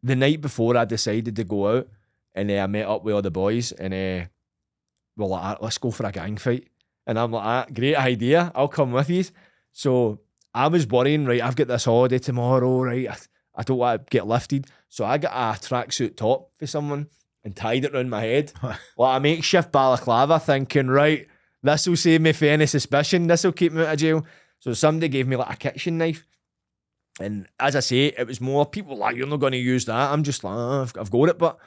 the night before I decided to go out, and I met up with all the boys, and we're like, let's go for a gang fight. And I'm like, great idea, I'll come with you. So I was worrying, right, I've got this holiday tomorrow, right, I don't want to get lifted. So I got a tracksuit top for someone and tied it around my head, like a makeshift balaclava, thinking, right, this will save me from any suspicion, this will keep me out of jail. So somebody gave me like a kitchen knife, and as I say, it was more people like, you're not going to use that. I'm just like, I've got it. But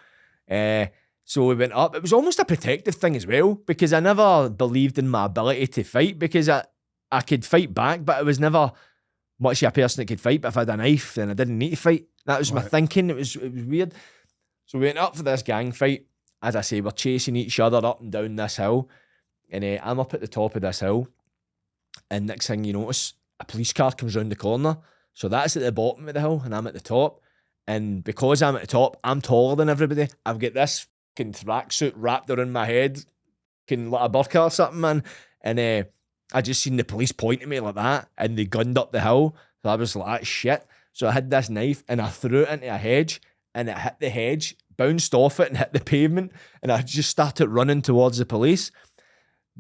so we went up. It was almost a protective thing as well, because I never believed in my ability to fight, because I could fight back, but I was never much of a person that could fight. But if I had a knife, then I didn't need to fight. That was my thinking. It was weird. So we went up for this gang fight. as I say, we're chasing each other up and down this hill. And I'm up at the top of this hill. And next thing you notice, a police car comes round the corner. So that's at the bottom of the hill and I'm at the top. And because I'm at the top, I'm taller than everybody. I've got this fucking tracksuit wrapped around my head, fucking like a burqa or something, man. And I just seen the police point at me like that and they gunned up the hill. So I was like, shit. So I had this knife and I threw it into a hedge and it hit the hedge, bounced off it and hit the pavement. And I just started running towards the police.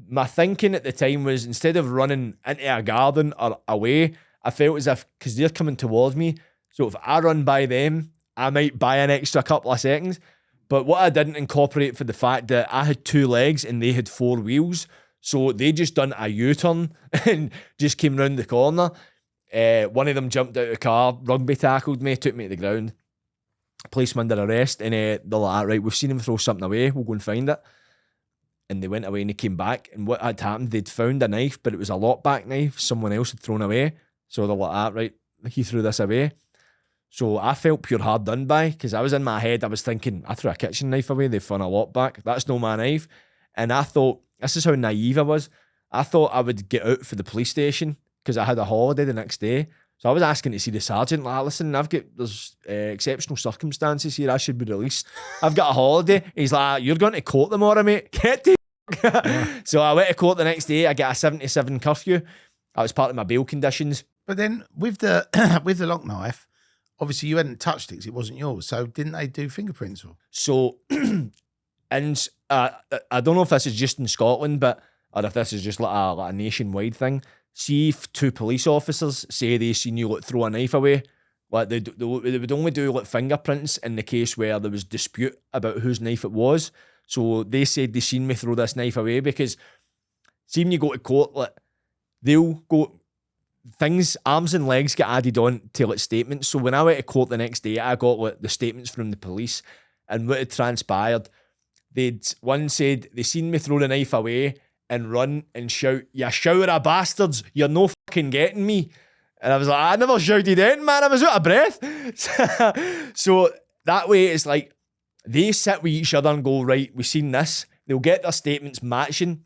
My thinking at the time was, instead of running into a garden or away, I felt as if, because they're coming towards me, so if I run by them, I might buy an extra couple of seconds. But what I didn't incorporate for the fact that I had 2 legs and they had 4 wheels, so they just done a U-turn and just came round the corner. One of them jumped out of the car, rugby tackled me, took me to the ground, placed me under arrest, and they're like, right, we've seen him throw something away, we'll go and find it. And they went away and they came back, and what had happened, they'd found a knife, but it was a lockback knife someone else had thrown away. So they're like, right, he threw this away. So I felt pure hard done by, because I was in my head, I was thinking, I threw a kitchen knife away, they've found a lockback, that's no my knife. And I thought, this is how naive I was, I thought I would get out for the police station, because I had a holiday the next day. So I was asking to see the sergeant, like, listen, there's exceptional circumstances here, I should be released. I've got a holiday. He's like, you're going to court tomorrow, mate. Get to So I went to court the next day. I got a 77 curfew. That was part of my bail conditions. But then with the with the lock knife, obviously you hadn't touched it because it wasn't yours. So didn't they do fingerprints? So, and I don't know if this is just in Scotland, or if this is just like a nationwide thing. See if 2 police officers say they seen you like throw a knife away, like they would only do like fingerprints in the case where there was dispute about whose knife it was. So they said they seen me throw this knife away, because see when you go to court, like they'll go, things, arms and legs get added on to like statements. So when I went to court the next day, I got like the statements from the police, and what had transpired, one said they seen me throw the knife away and run and shout, "You shower of bastards, you're no fucking getting me." And I was like, I never shouted anything, man, I was out of breath. So that way it's like, they sit with each other and go, right, we've seen this. They'll get their statements matching.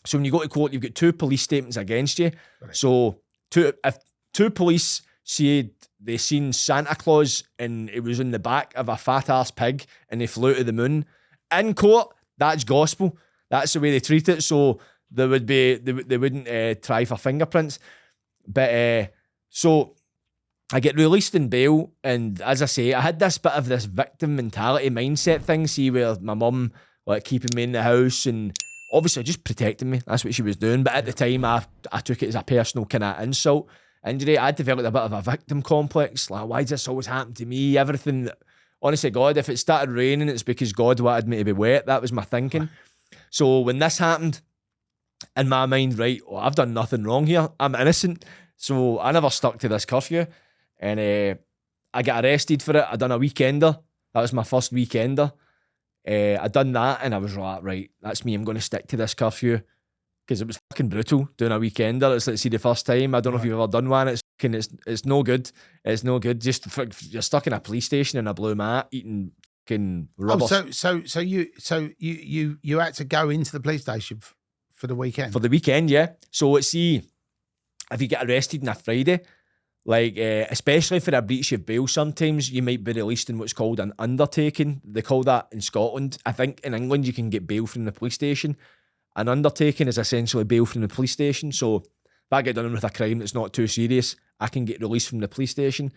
So when you go to court, you've got 2 police statements against you. Right. So if 2 police said they seen Santa Claus and it was in the back of a fat ass pig and they flew to the moon, in court, that's gospel. That's the way they treat it. So they wouldn't try for fingerprints. But so I get released in bail, and as I say, I had this bit of this victim mentality mindset thing, see, where my mum like keeping me in the house and obviously just protecting me. That's what she was doing. But at the time, I took it as a personal kind of insult, injury. I developed a bit of a victim complex. Like, why does this always happen to me? Everything. Honestly, God, if it started raining, it's because God wanted me to be wet. That was my thinking. So when this happened, in my mind, right, well, I've done nothing wrong here. I'm innocent. So I never stuck to this curfew. And I got arrested for it. I done a weekender. That was my first weekender. I done that and I was like, right, that's me. I'm going to stick to this curfew, because it was fucking brutal doing a weekender. It's like, see, the first time, I don't know if you've ever done one. It's no good. It's no good. Just you're stuck in a police station in a blue mat eating fucking rubber. Oh, so you had to go into the police station for the weekend? For the weekend, yeah. So see, if you get arrested on a Friday, like, especially for a breach of bail, sometimes you might be released in what's called an undertaking. They call that in Scotland. I think in England you can get bail from the police station. An undertaking is essentially bail from the police station. So if I get done with a crime that's not too serious, I can get released from the police station.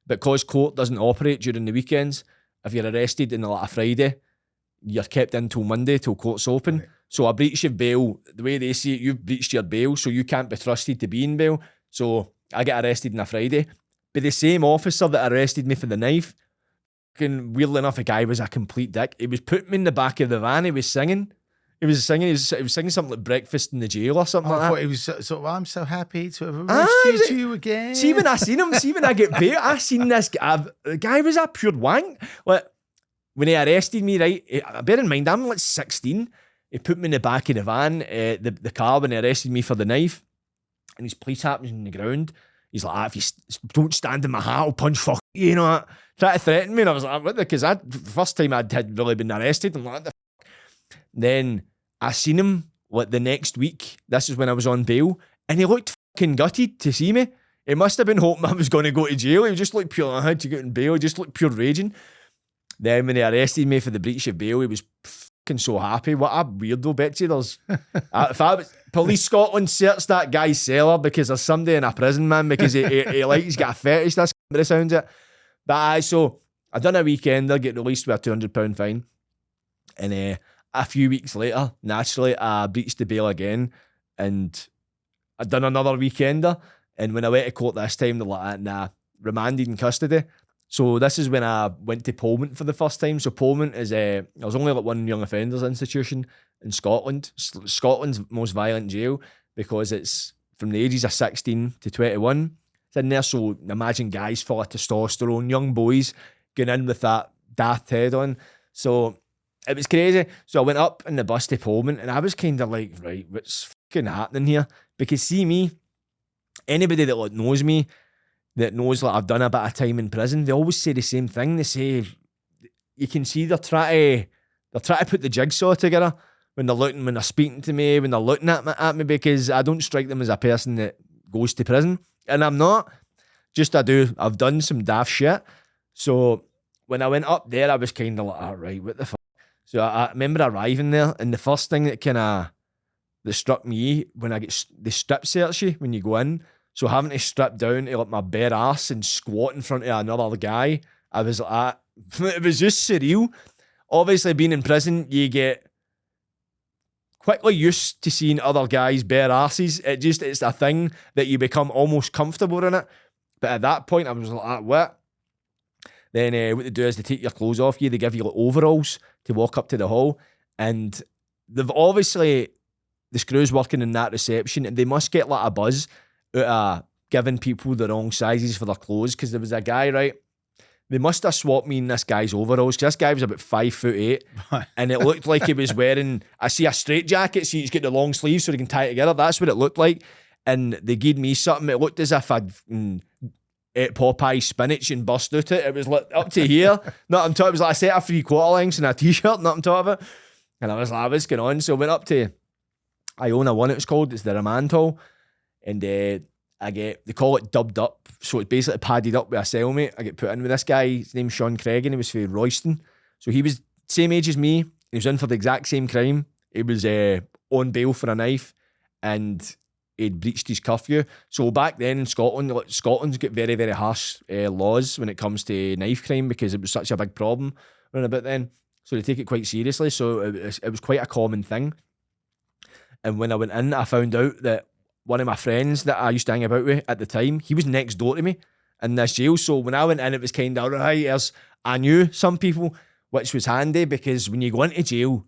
But because court doesn't operate during the weekends, if you're arrested on like a Friday, you're kept in till Monday, till court's open. Right. So a breach of bail, the way they see it, you've breached your bail, so you can't be trusted to be in bail. So I get arrested on a Friday. But the same officer that arrested me for the knife, weirdly enough, the guy was a complete dick. He was putting me in the back of the van. He was singing. He was singing something like Breakfast in the Jail or something like that. I thought he was sort of, I'm so happy to have arrested you again. See, when I seen him, when I get bail, I seen this guy. The guy was a pure wank. Like, when he arrested me, right, bear in mind, I'm like 16. He put me in the back of the van, the car, when he arrested me for the knife. And his police hat was on the ground. He's like, if you don't stand in my hat, I'll punch fuck you, you know. Try to threaten me. And I was like, what the? Because the first time had really been arrested. I'm like, what the fuck? Then I seen him like the next week. This is when I was on bail. And he looked fucking gutted to see me. He must have been hoping I was going to go to jail. He just looked pure, I had to get in bail. He just looked pure raging. Then when they arrested me for the breach of bail, he was fucking so happy. What a weirdo, Betsy. There's, if I was, Police Scotland searched that guy's cellar because there's somebody in a prison, man, because he's got a fetish, that's what it sounds it. But so I done a weekend, I get released with a £200 fine. And a few weeks later, naturally, I breached the bail again. And I'd done another weekender. And when I went to court this time, they're like, nah, remanded in custody. So this is when I went to Polmont for the first time. So Polmont is I was only like one young offenders institution in Scotland. Scotland's most violent jail because it's from the ages of 16 to 21. It's in there, so imagine guys full of testosterone, young boys going in with that daft head on. So it was crazy. So I went up in the bus to Polmont and I was kind of like, right, what's fucking happening here? Because see me, anybody that like knows me, that knows like I've done a bit of time in prison, they always say the same thing. They say, you can see they're trying to put the jigsaw together when they're speaking to me, when they're looking at me, because I don't strike them as a person that goes to prison. And I'm not. I've done some daft shit. So when I went up there, I was kind of like, all right, what the fuck? So I remember arriving there, and the first thing that struck me when I get the strip search you when you go in, so having to strip down to like my bare ass and squat in front of another guy, I was like, it was just surreal. Obviously, being in prison, you get quickly used to seeing other guys' bare asses. It's a thing that you become almost comfortable in it. But at that point, I was like, what? Then what they do is they take your clothes off you. They give you like overalls to walk up to the hall. And they've obviously, the screws working in that reception, and they must get like a buzz out of giving people the wrong sizes for their clothes, because there was a guy, right? They must have swapped me in this guy's overalls, because this guy was about 5'8", and it looked like he was wearing, I see a straight jacket, so he's got the long sleeves so he can tie it together. That's what it looked like. And they gave me something, it looked as if I'd ate Popeye spinach and burst out it. It was like up to here, not on top. It was like a set of 3/4 lengths and a t-shirt, not on top of it. And I was like, what's going on? So I went up to Iona 1, it's called, it's the remand hall. And they call it dubbed up. So it's basically padded up with a cellmate. I get put in with this guy, his name's Sean Craig, and he was from Royston. So he was same age as me. He was in for the exact same crime. He was on bail for a knife, and he'd breached his curfew. So back then in Scotland, Scotland's got very, very harsh laws when it comes to knife crime, because it was such a big problem around about then. So they take it quite seriously. So it was quite a common thing. And when I went in, I found out that one of my friends that I used to hang about with at the time, he was next door to me in this jail. So when I went in, it was kind of, right, I knew some people, which was handy, because when you go into jail,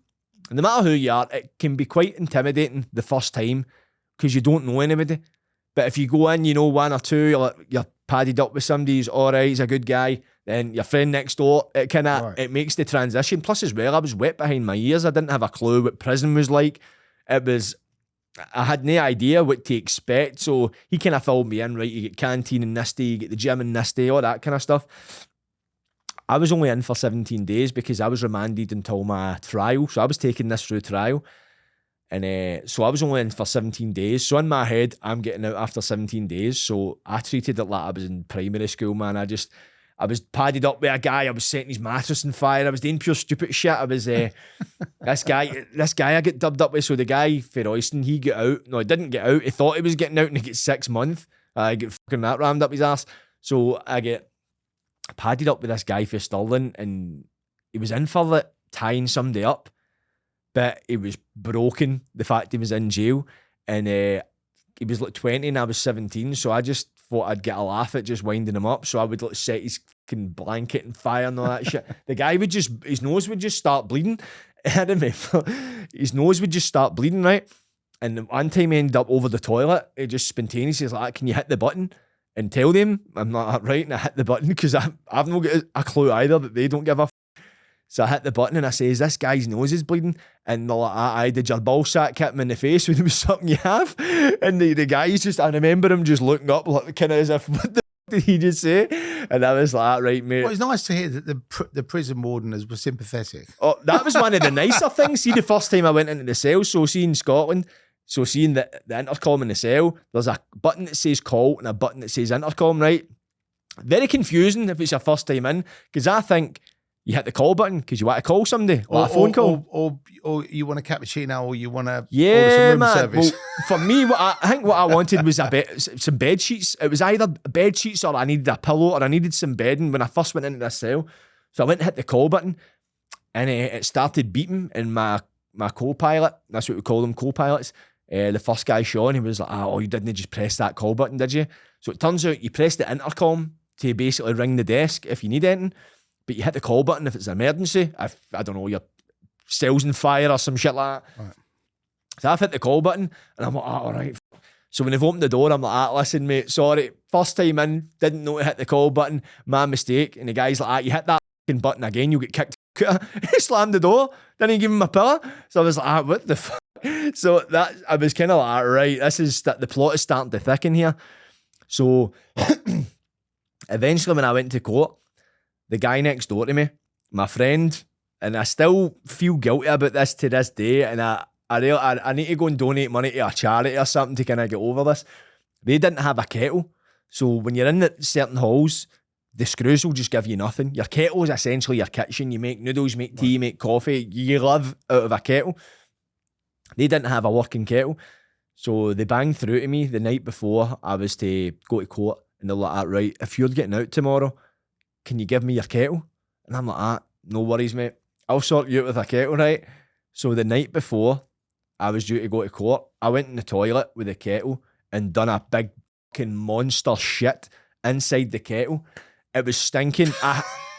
no matter who you are, it can be quite intimidating the first time, because you don't know anybody. But if you go in, you know one or two, you're padded up with somebody who's all right, he's a good guy, then your friend next door, it makes the transition. Plus as well, I was wet behind my ears. I didn't have a clue what prison was like. I had no idea what to expect. So he kind of filled me in, right? You get canteen in this day, you get the gym in this day, all that kind of stuff. I was only in for 17 days because I was remanded until my trial. So I was taking this through trial. And so I was only in for 17 days. So in my head, I'm getting out after 17 days. So I treated it like I was in primary school, man. I was padded up with a guy. I was setting his mattress on fire. I was doing pure stupid shit. I was this guy I get dubbed up with. So the guy for Royston, he got out. No, he didn't get out. He thought he was getting out, and he gets 6 months. I get fucking that rammed up his ass. So I get padded up with this guy for Stirling, and he was in for like tying somebody up, but he was broken the fact he was in jail, and he was like 20 and I was 17, so I just thought I'd get a laugh at just winding him up. So I would like set his fucking blanket on fire and all that shit. The guy would his nose would just start bleeding. I remember his nose would just start bleeding, right? And one time he ended up over the toilet. He just spontaneously was like, can you hit the button and tell them? I'm not right, and I hit the button, because I've not got a clue either that they don't give a So I hit the button and I says, this guy's nose is bleeding. And they're like, aye, did your ball sack hit him in the face when it was something you have? And the guy's just, I remember him just looking up, like, kind of as if, what the f*** did he just say? And I was like, right, mate. Well, it's nice to hear that the prison warden was sympathetic. Oh, that was one of the nicer things. See, the first time I went into the cell, so seeing Scotland, so seeing the intercom in the cell, there's a button that says call and a button that says intercom, right? Very confusing if it's your first time in, because I think you hit the call button because you want to call somebody, or a phone call. Or you want a cappuccino, or you want to order some room man. service. Well, for me, I think what I wanted was some bed sheets. It was either bed sheets or I needed a pillow or I needed some bedding when I first went into this cell. So I went and hit the call button and it started beeping, and my co-pilot, that's what we call them, co-pilots, the first guy, Sean, he was like, oh, you didn't just press that call button, did you? So it turns out you press the intercom to basically ring the desk if you need anything, but you hit the call button if it's an emergency, if, I don't know, your cell's on fire or some shit like that. Right. So I've hit the call button and I'm like, all right. So when they've opened the door, I'm like, listen, mate, sorry, first time in, didn't know to hit the call button, my mistake. And the guy's like, you hit that fucking button again, you'll get kicked. He slammed the door, then he gave him a pillow. So I was like, what the fuck? So that, I was kind of like, right, the plot is starting to thicken here. So eventually when I went to court, the guy next door to me, my friend, and I still feel guilty about this to this day, and I need to go and donate money to a charity or something to kind of get over this. They didn't have a kettle. So when you're in certain halls, the screws will just give you nothing. Your kettle is essentially your kitchen. You make noodles, make tea, make coffee. You live out of a kettle. They didn't have a working kettle. So they banged through to me the night before I was to go to court, and they're like, right, if you're getting out tomorrow, can you give me your kettle? And I'm like, no worries, mate. I'll sort you out with a kettle, right? So the night before I was due to go to court, I went in the toilet with a kettle and done a big fucking monster shit inside the kettle. It was stinking.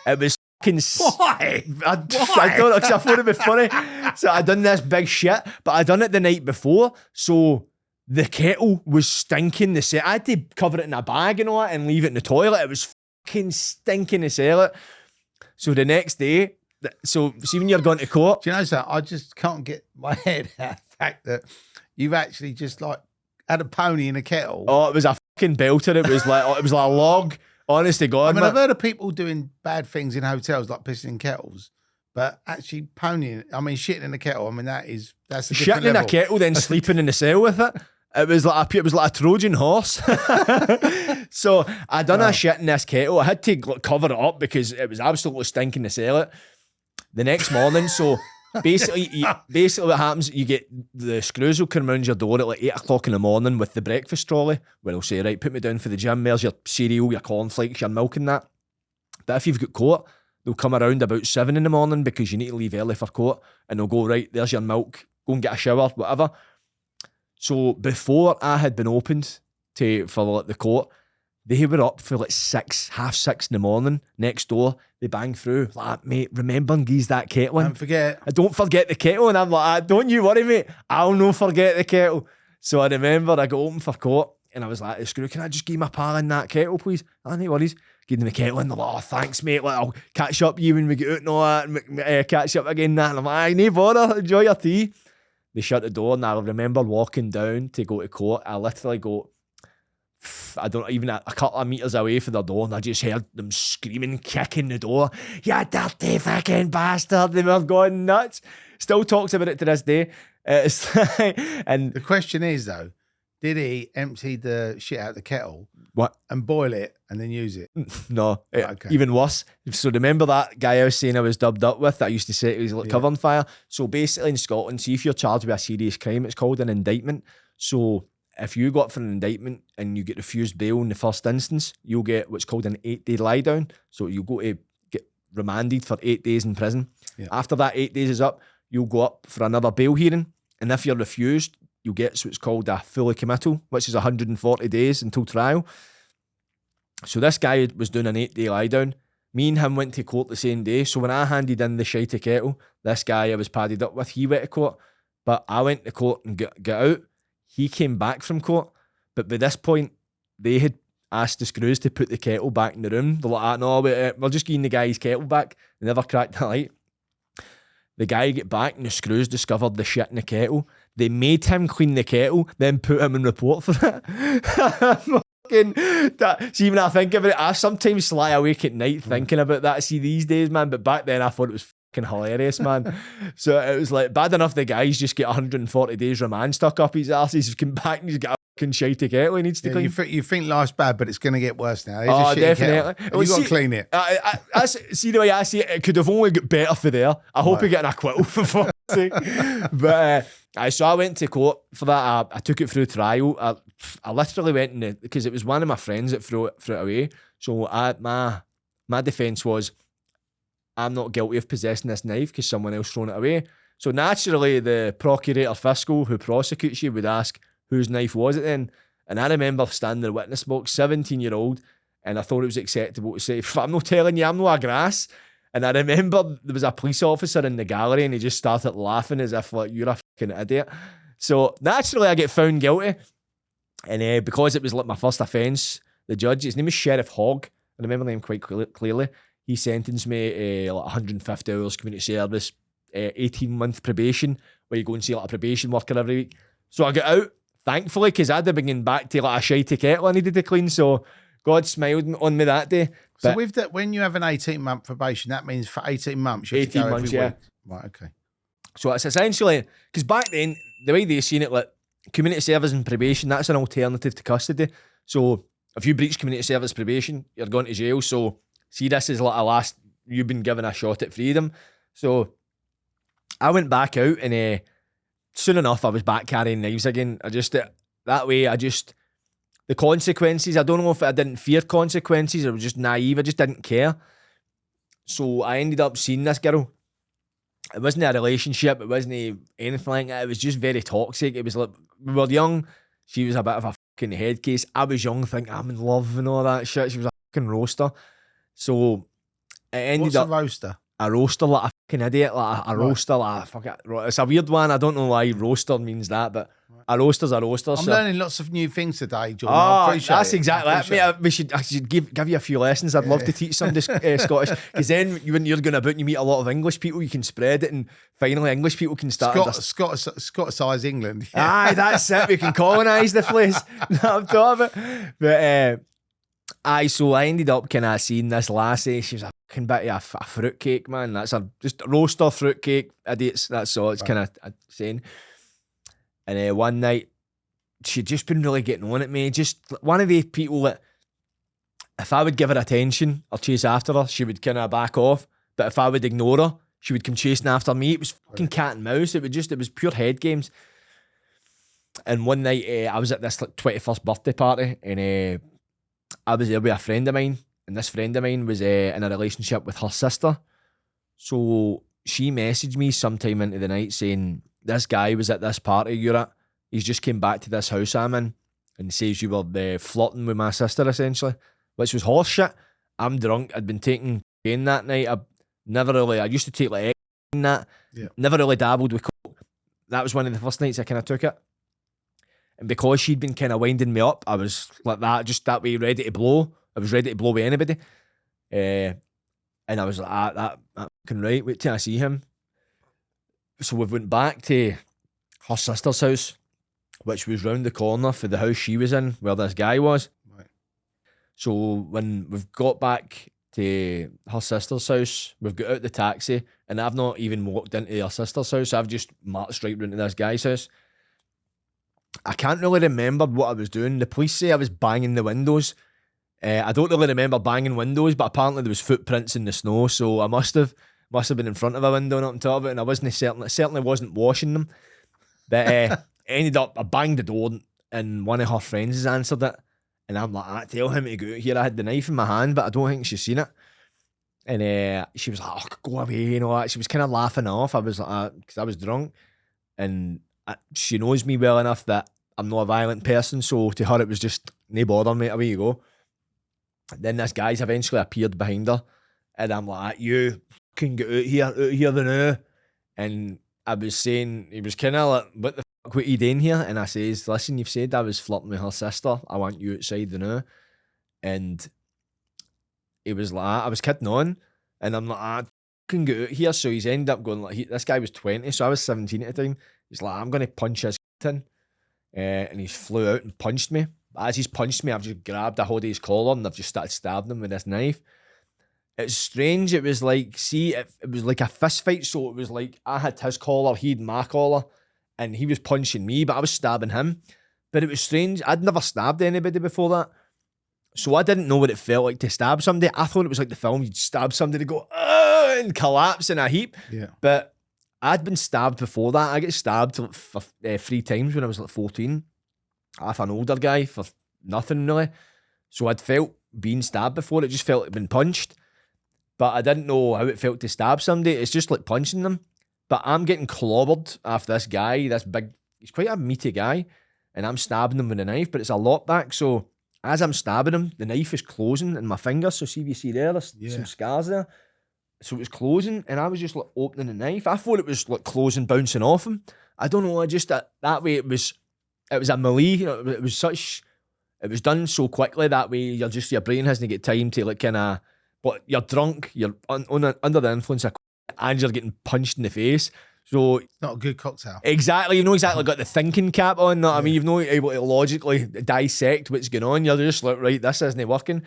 It was fucking... Why? I don't know, because I thought it was funny. So I done this big shit, but I done it the night before, so the kettle was stinking. I had to cover it in a bag and all that and leave it in the toilet. It was fucking stinking to sell it. So the next day, so see when you're going to court... Do you know something? I just can't get my head out of the fact that you've actually just like had a pony in a kettle. Oh, it was a fucking belter. It was like a log. Honest to God, I mean, I've heard of people doing bad things in hotels, like pissing in kettles, but actually shitting in a kettle. I mean, that's a different shitting in level. a kettle, then sleeping in the cell with it. It was like a Trojan horse. So I done a shit in this kettle. I had to cover it up because it was absolutely stinking to sell it. The next morning, so basically what happens, you get the screws will come around your door at like 8 o'clock in the morning with the breakfast trolley, where they'll say, right, put me down for the gym, there's your cereal, your cornflakes, your milk and that. But if you've got court, they'll come around about 7 in the morning because you need to leave early for court, and they'll go, right, there's your milk, go and get a shower, whatever. So before I had been opened for the court, they were up for like 6:30 in the morning. Next door, they bang through. Like, mate, remember and geese that kettle in? Don't forget. I don't forget the kettle. And I'm like, don't you worry, mate. I'll no forget the kettle. So I remember I got open for court and I was like, screw, can I just give my pal in that kettle, please? Oh, no worries. Give them the kettle and they're like, oh, thanks, mate. Like, I'll catch up with you when we get out and all that. And catch up again. And I'm like, no bother. Enjoy your tea. They shut the door and I remember walking down to go to court. I literally go, I don't even a couple of meters away from the door, and I just heard them screaming, kicking the door. You dirty fucking bastard! They were going nuts. Still talks about it to this day. And the question is though, did he empty the shit out of the kettle? What? And boil it and then use it? No, okay. Even worse. So remember that guy I was saying I was dubbed up with that I used to say it was like covering fire? So basically in Scotland, see if you're charged with a serious crime, it's called an indictment. So if you got for an indictment and you get refused bail in the first instance, you'll get what's called an 8-day lie down. So you'll go to get remanded for 8 days in prison. Yeah. After that 8 days is up, you'll go up for another bail hearing. And if you're refused, you'll get what's called a fully committal, which is 140 days until trial. So this guy was doing an 8-day lie down. Me and him went to court the same day. So when I handed in the shitey kettle, this guy I was padded up with, he went to court. But I went to court and got out. He came back from court, but by this point, they had asked the screws to put the kettle back in the room. They're like, no, we're just getting the guy's kettle back. They never cracked the light. The guy get back and the screws discovered the shit in the kettle. They made him clean the kettle, then put him in report for it. See, when I think about it, I sometimes lie awake at night thinking about that. See, these days, man, but back then I thought it was fucking hilarious, man. So it was like bad enough the guy's just get 140 days remand stuck up his arse. He's come back and he's got a fucking shitey kettle he needs to clean. You think life's bad, but it's going to get worse now. Oh, definitely. You've got to clean it. I see the way I see it, it could have only got better for there. I hope you get an acquittal for fuck's sake. But so I went to court for that. I took it through trial. I literally went in because it was one of my friends that threw it away. So my defence was, I'm not guilty of possessing this knife because someone else thrown it away. So naturally, the procurator fiscal who prosecutes you would ask, whose knife was it then? And I remember standing in the witness box, 17-year-old, and I thought it was acceptable to say, I'm not telling you, I'm not a grass. And I remember there was a police officer in the gallery and he just started laughing as if like, you're a fucking idiot. So naturally, I get found guilty. And because it was like my first offence, the judge, his name is Sheriff Hogg, I remember the name quite clearly, he sentenced me like 150 hours community service, 18-month probation, where you go and see like a probation worker every week. So I got out, thankfully, because I'd have been getting back to like a shitey kettle I needed to clean. So God smiled on me that day. So with that, when you have an 18-month probation, that means for 18 months, you have 18 to go months, every yeah. week. Right, okay. So it's essentially, because back then, the way they seen it, like community service and probation, that's an alternative to custody. So if you breach community service probation, you're going to jail. So see, this is like a last, you've been given a shot at freedom. So I went back out and soon enough, I was back carrying knives again. The consequences, I don't know if I didn't fear consequences or I was just naive, I just didn't care. So I ended up seeing this girl. It wasn't a relationship, it wasn't anything like that, it was just very toxic. It was like, we were young, she was a bit of a fucking head case. I was young thinking I'm in love and all that shit. She was a fucking roaster. So it ended up... What's a roaster? A roaster, like a fucking idiot, like a roaster, like fuck it. It's a weird one. I don't know why roaster means that, but a roaster's a roaster. I'm learning lots of new things today, Jordan. Oh, I appreciate that's it. exactly it. I should give you a few lessons. I'd love to teach some Scottish, because then when you're going about and you meet a lot of English people, you can spread it, and finally English people can start. Scottish England. Yeah. Aye, that's it. We can colonise the place. I'm talking about. But so I ended up kind of seeing this lassie. She was a fucking bit of a fruitcake, man. That's just a roaster fruitcake, idiots. That's all it's kind of saying. And one night, she'd just been really getting on at me. Just one of the people that, if I would give her attention or chase after her, she would kind of back off. But if I would ignore her, she would come chasing after me. It was fucking cat and mouse. It was pure head games. And one night, I was at this like 21st birthday party, and I was there with a friend of mine, and this friend of mine was in a relationship with her sister. So she messaged me sometime into the night saying, this guy was at this party you're at. He's just came back to this house I'm in and says you were flirting with my sister, essentially, which was horse shit. I'm drunk. I'd been taking cocaine that night. I used to take like and that. Yeah. Never really dabbled with coke. That was one of the first nights I kind of took it. And because she'd been kind of winding me up, I was like that, just that way, ready to blow. I was ready to blow with anybody. And I was like, that fucking right, wait till I see him. So we went back to her sister's house, which was round the corner for the house she was in, where this guy was. Right. So when we've got back to her sister's house, we've got out the taxi, and I've not even walked into her sister's house. I've just marched straight round to this guy's house. I can't really remember what I was doing. The police say I was banging the windows. I don't really remember banging windows, but apparently there was footprints in the snow, so I must have been in front of a window and up on top of it, and I wasn't certainly wasn't washing them. But ended up, I banged the door, and one of her friends has answered it, and I'm like, I tell him to go out here. I had the knife in my hand, but I don't think she's seen it. And she was like, oh, go away, you know. She was kind of laughing off. I was like, because I was drunk, and she knows me well enough that I'm not a violent person, so to her it was just, no bother, mate, away you go. Then this guy's eventually appeared behind her, and I'm like, you can get out here the now. And I was saying, he was kind of like, what the fuck, what are you doing here? And I says, listen, you've said I was flirting with her sister, I want you outside the now. And he was like, I was kidding on, and I'm like, fucking get out here. So he's ended up going like, this guy was 20, so I was 17 at the time. He's like, I'm going to punch his in. And he's flew out and punched me. As he's punched me, I've just grabbed a hold of his collar and I've just started stabbing him with this knife. It's strange. It was like, it was like a fist fight. So it was like I had his collar, he had my collar, and he was punching me, but I was stabbing him. But it was strange. I'd never stabbed anybody before that. So I didn't know what it felt like to stab somebody. I thought it was like the film, you'd stab somebody, go, and collapse in a heap. Yeah. But I'd been stabbed before that. I got stabbed 3 times when I was like 14. Half an older guy for nothing really. So I'd felt being stabbed before. It just felt like I'd been punched. But I didn't know how it felt to stab somebody. It's just like punching them. But I'm getting clobbered after this guy, this big, he's quite a meaty guy. And I'm stabbing him with a knife, but it's a lockback. So as I'm stabbing him, the knife is closing in my fingers. So see if you see there's some scars there. So it was closing and I was just like opening the knife. I thought it was like closing, bouncing off him. I don't know, I just, that way it was a melee, you know, it was done so quickly that way your brain hasn't get time to like kind of, but you're drunk, you're under the influence of and you're getting punched in the face. So not a good cocktail. Exactly, you know exactly got the thinking cap on. I mean, you've not able to logically dissect what's going on. You're just like, right, this isn't working.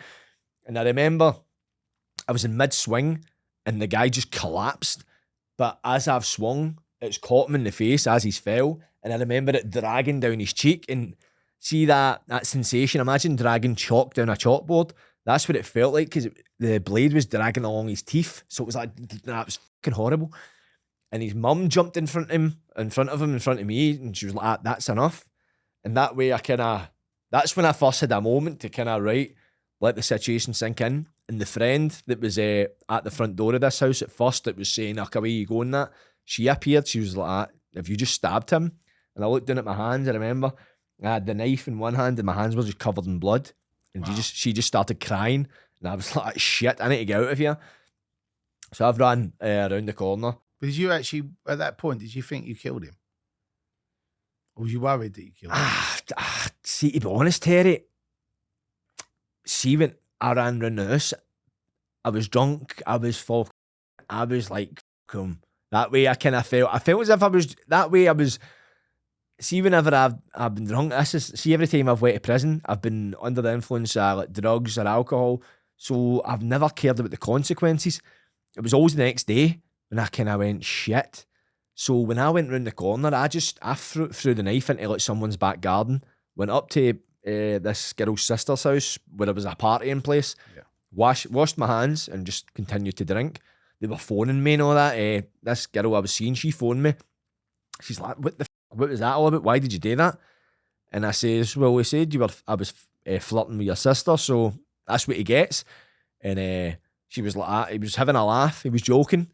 And I remember I was in mid-swing and the guy just collapsed. But as I've swung, it's caught him in the face as he's fell. And I remember it dragging down his cheek. And see that sensation, imagine dragging chalk down a chalkboard. That's what it felt like because the blade was dragging along his teeth. So it was like, that was fucking horrible. And his mum jumped in front of him, in front of me, and she was like, that's enough. And that way that's when I first had a moment to kind of, right, let the situation sink in. And the friend that was at the front door of this house at first that was saying, away you going that, she appeared, she was like, have you just stabbed him? And I looked down at my hands, I remember, I had the knife in one hand and my hands were just covered in blood. And she just started crying. And I was like, shit, I need to get out of here. So I've ran around the corner. But did you actually, at that point, did you think you killed him? Or was you worried that you killed him? See, to be honest, Terry, see when I ran round the house, I was drunk, I was full, I was like, that way I kind of felt as if I was, that way I was, see whenever I've been drunk, see every time I've went to prison, I've been under the influence of like drugs or alcohol, so I've never cared about the consequences. It was always the next day when I kind of went, shit. So when I went round the corner, I threw the knife into like someone's back garden, went up to this girl's sister's house where there was a party in place, washed my hands and just continued to drink. They were phoning me and all that. This girl I was seeing, she phoned me. She's like, what was that all about? Why did you do that? And I says, well, we said I was flirting with your sister, so that's what he gets. And she was like, he was having a laugh, he was joking.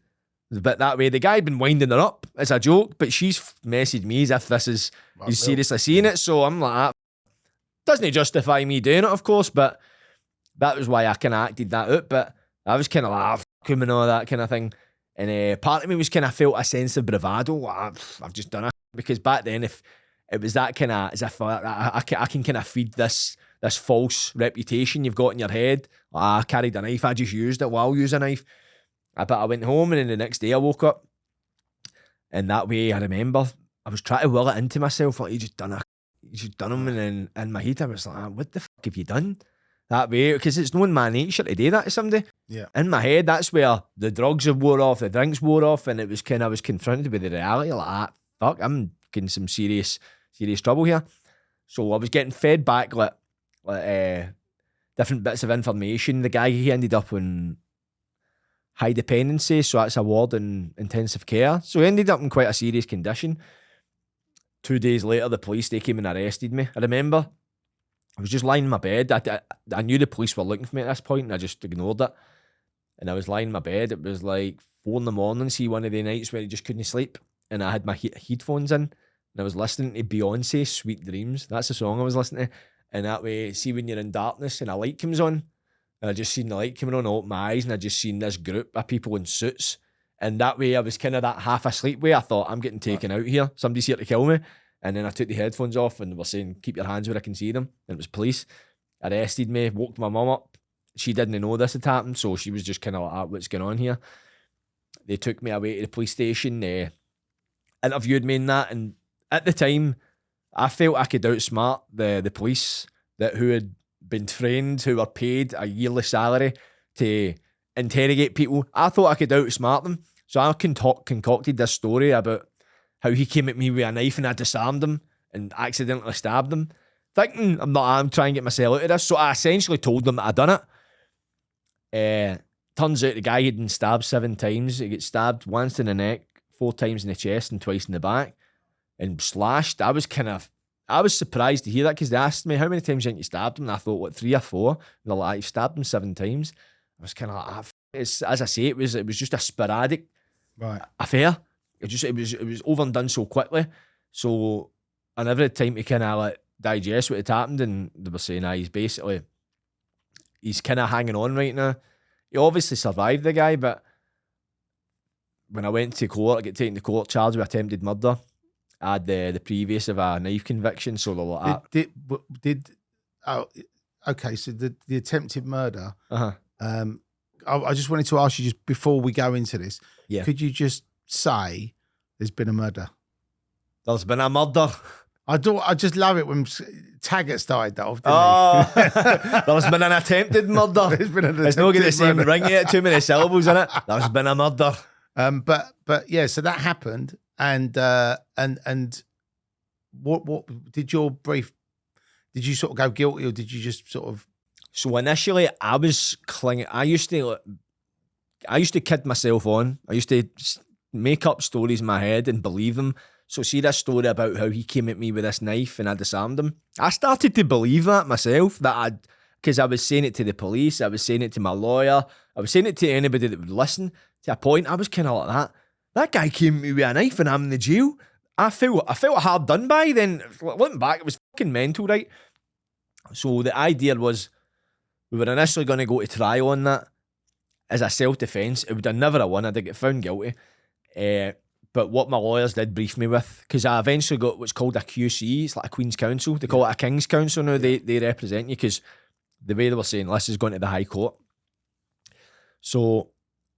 But that way, the guy had been winding her up as a joke, but she's messaged me as if he's seriously seeing it. So I'm like, doesn't justify me doing it, of course, but that was why I kind of acted that out. But I was kind of like, fuck him and all that kind of thing. And part of me was kind of felt a sense of bravado. I've just done it. Because back then, if it was that kind of, as if I can kind of feed this false reputation you've got in your head. I carried a knife, I just used it. Well, I'll use a knife. But I went home and then the next day I woke up. And that way I remember I was trying to will it into myself. Like, you just done them. And then in my head I was like, what the fuck have you done? That way, because it's not in my nature to do that to somebody. Yeah. In my head, that's where the drugs have wore off, the drinks wore off, and it was I was confronted with the reality like, fuck, I'm getting some serious trouble here. So I was getting fed back like different bits of information. The guy, he ended up in high dependency, so that's a ward in intensive care. So he ended up in quite a serious condition. 2 days later, the police, they came and arrested me. I remember I was just lying in my bed. I knew the police were looking for me at this point, and I just ignored it. And I was lying in my bed. It was like 4 a.m, see, one of the nights where I just couldn't sleep. And I had my headphones in, and I was listening to Beyonce, Sweet Dreams. That's the song I was listening to. And that way, see when you're in darkness and a light comes on, and I just seen the light coming on, I opened my eyes, and I just seen this group of people in suits. And that way, I was kind of that half asleep way. I thought, I'm getting taken out here. Somebody's here to kill me. And then I took the headphones off, and they were saying, keep your hands where I can see them. And it was police. Arrested me, woke my mum up. She didn't know this had happened, so she was just kind of like, what's going on here? they took me away to the police station, interviewed me in that, and at the time, I felt I could outsmart the police who had been trained, who were paid a yearly salary to interrogate people. I thought I could outsmart them, so I concocted this story about how he came at me with a knife and I disarmed him and accidentally stabbed him, thinking I'm trying to get myself out of this. So I essentially told them that I'd done it. Turns out the guy had been stabbed 7 times. He got stabbed once in the neck, 4 times in the chest, and twice in the back, and slashed. I was surprised to hear that, because they asked me how many times you stabbed him, and I thought, what, 3 or 4? And they're like, you stabbed him 7 times. I was kind of like, as I say, it was just a sporadic affair. It was over and done so quickly. So I never had time to kind of like digest what had happened, and they were saying, he's kind of hanging on right now. He obviously survived, the guy, but when I went to court, I got taken to court, charged with attempted murder. I had the previous of a knife conviction, so they're like okay, so the attempted murder. I just wanted to ask you, just before we go into this, could you just say there's been a murder? There's been a murder. I just love it when Taggart started that off, didn't he? There's been an attempted murder. It's not going to say ring it, too many syllables in it. There's been a murder. But yeah, so that happened, and what did your brief? Did you sort of go guilty, or did you just sort of? So initially, I was clinging. I used to kid myself on. I used to make up stories in my head and believe them. So see this story about how he came at me with this knife and I disarmed him. I started to believe that myself, because I was saying it to the police, I was saying it to my lawyer, I was saying it to anybody that would listen. To a point, I was kind of like that. That guy came at me with a knife and I'm in the jail. I felt hard done by then. Looking back, it was fucking mental, right? So the idea was, we were initially going to go to trial on that as a self-defence. It would have never have won. I'd get found guilty. But what my lawyers did brief me with, because I eventually got what's called a QC, it's like a Queen's Counsel. They call it a King's Counsel now. They represent you, because the way they were saying, this is going to the High Court. So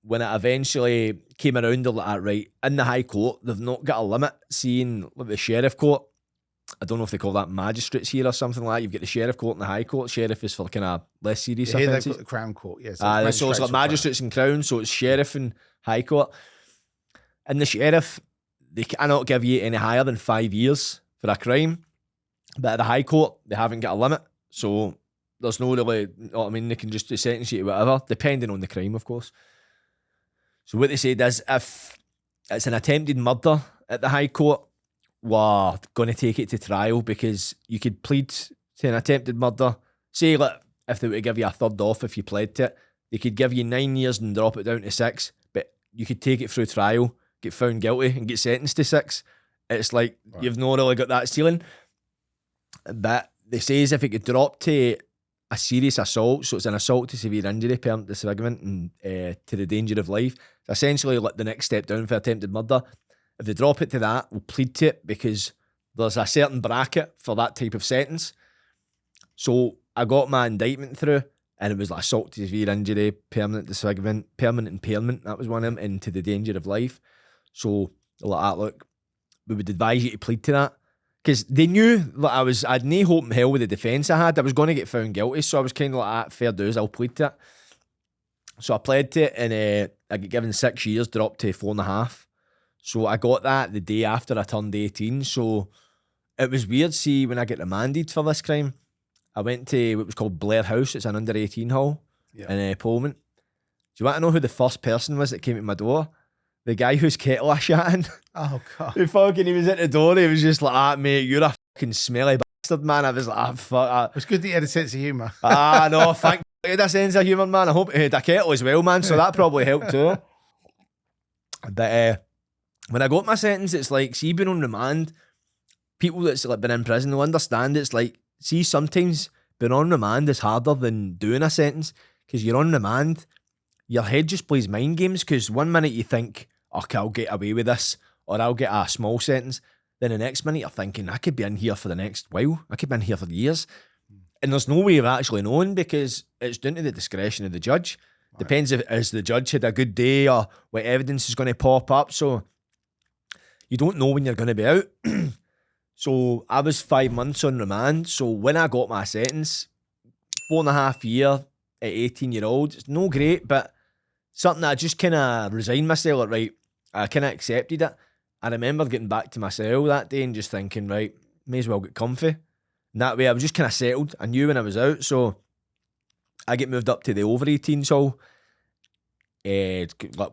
when it eventually came around, they're like, right, in the High Court, they've not got a limit. Seeing like the Sheriff Court, I don't know if they call that magistrates here or something like that. You've got the Sheriff Court and the High Court. Sheriff is for kind of less serious offences. They've got the Crown Court, yes. So it's like magistrates and Crown, so it's Sheriff and High Court. And the Sheriff, they cannot give you any higher than 5 years for a crime. But at the High Court, they haven't got a limit. So there's no really, you know what I mean, they can just sentence you to whatever, depending on the crime, of course. So what they said is, if it's an attempted murder at the High Court, we're going to take it to trial, because you could plead to an attempted murder. Say, like, if they were to give you a third off if you pled to it, they could give you 9 years and drop it down to 6, but you could take it through trial, get found guilty and get sentenced to 6. It's like, you've not really got that ceiling. But they say if it could drop to a serious assault, so it's an assault to severe injury, permanent disfigurement, and to the danger of life. It's essentially like the next step down for attempted murder. If they drop it to that, we'll plead to it, because there's a certain bracket for that type of sentence. So I got my indictment through, and it was like assault to severe injury, permanent disfigurement, permanent impairment, that was one of them, and to the danger of life. So like, look, we would advise you to plead to that, because they knew that I had no hope in hell with the defence I had. I was going to get found guilty, so I was kind of like, fair dues, I'll plead to it. So I pled to it, and I got given 6 years, dropped to 4.5. So I got that the day after I turned 18. So it was weird. See, when I get remanded for this crime, I went to what was called Blair House. It's an under 18 hall in Pullman. Do you want to know who the first person was that came to my door? The guy whose kettle I shot in. Oh, God. He was at the door. He was just like, mate, you're a fucking smelly bastard, man. I was like, fuck. It's good that you had a sense of humour. No, thank you. He had a sense of humour, man. I hope he had a kettle as well, man. So that probably helped too. But when I got my sentence, it's like, see, being on remand, people that's like been in prison will understand. It's like, see, sometimes being on remand is harder than doing a sentence, because you're on remand, your head just plays mind games, because one minute you think, okay, I'll get away with this, or I'll get a small sentence. Then the next minute you're thinking, I could be in here for the next while. I could be in here for years. And there's no way of actually knowing, because it's down to the discretion of the judge. Depends if as the judge had a good day or what evidence is going to pop up. So you don't know when you're going to be out. So I was 5 months on remand. So when I got my sentence, 4.5 years at 18-year-old, it's no great, but something I just kind of resigned myself. Like, right, I kind of accepted it. I remember getting back to my cell that day and just thinking, right, may as well get comfy. And that way I was just kind of settled. I knew when I was out. So I get moved up to the over 18s hall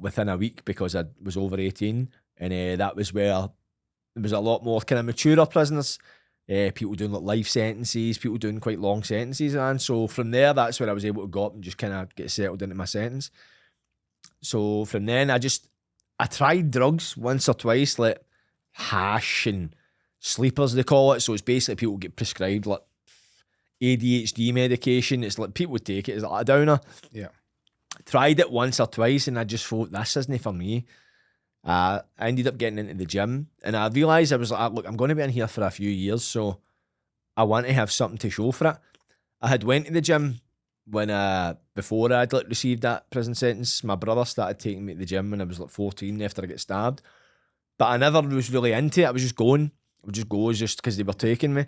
within a week because I was over 18. And that was where there was a lot more kind of maturer prisoners. People doing like life sentences, people doing quite long sentences. And so from there, that's where I was able to go up and just kind of get settled into my sentence. So from then, I tried drugs once or twice, like hash and sleepers, they call it. So it's basically people get prescribed like ADHD medication. It's like people would take it as like a downer. Yeah. Tried it once or twice and I just thought, this isn't for me. I ended up getting into the gym and I realised I was like, look, I'm going to be in here for a few years, so I want to have something to show for it. I had went to the gym when before I'd like received that prison sentence. My brother started taking me to the gym when I was like 14 after I got stabbed, but I never was really into it. I was just going. I would just go just because they were taking me.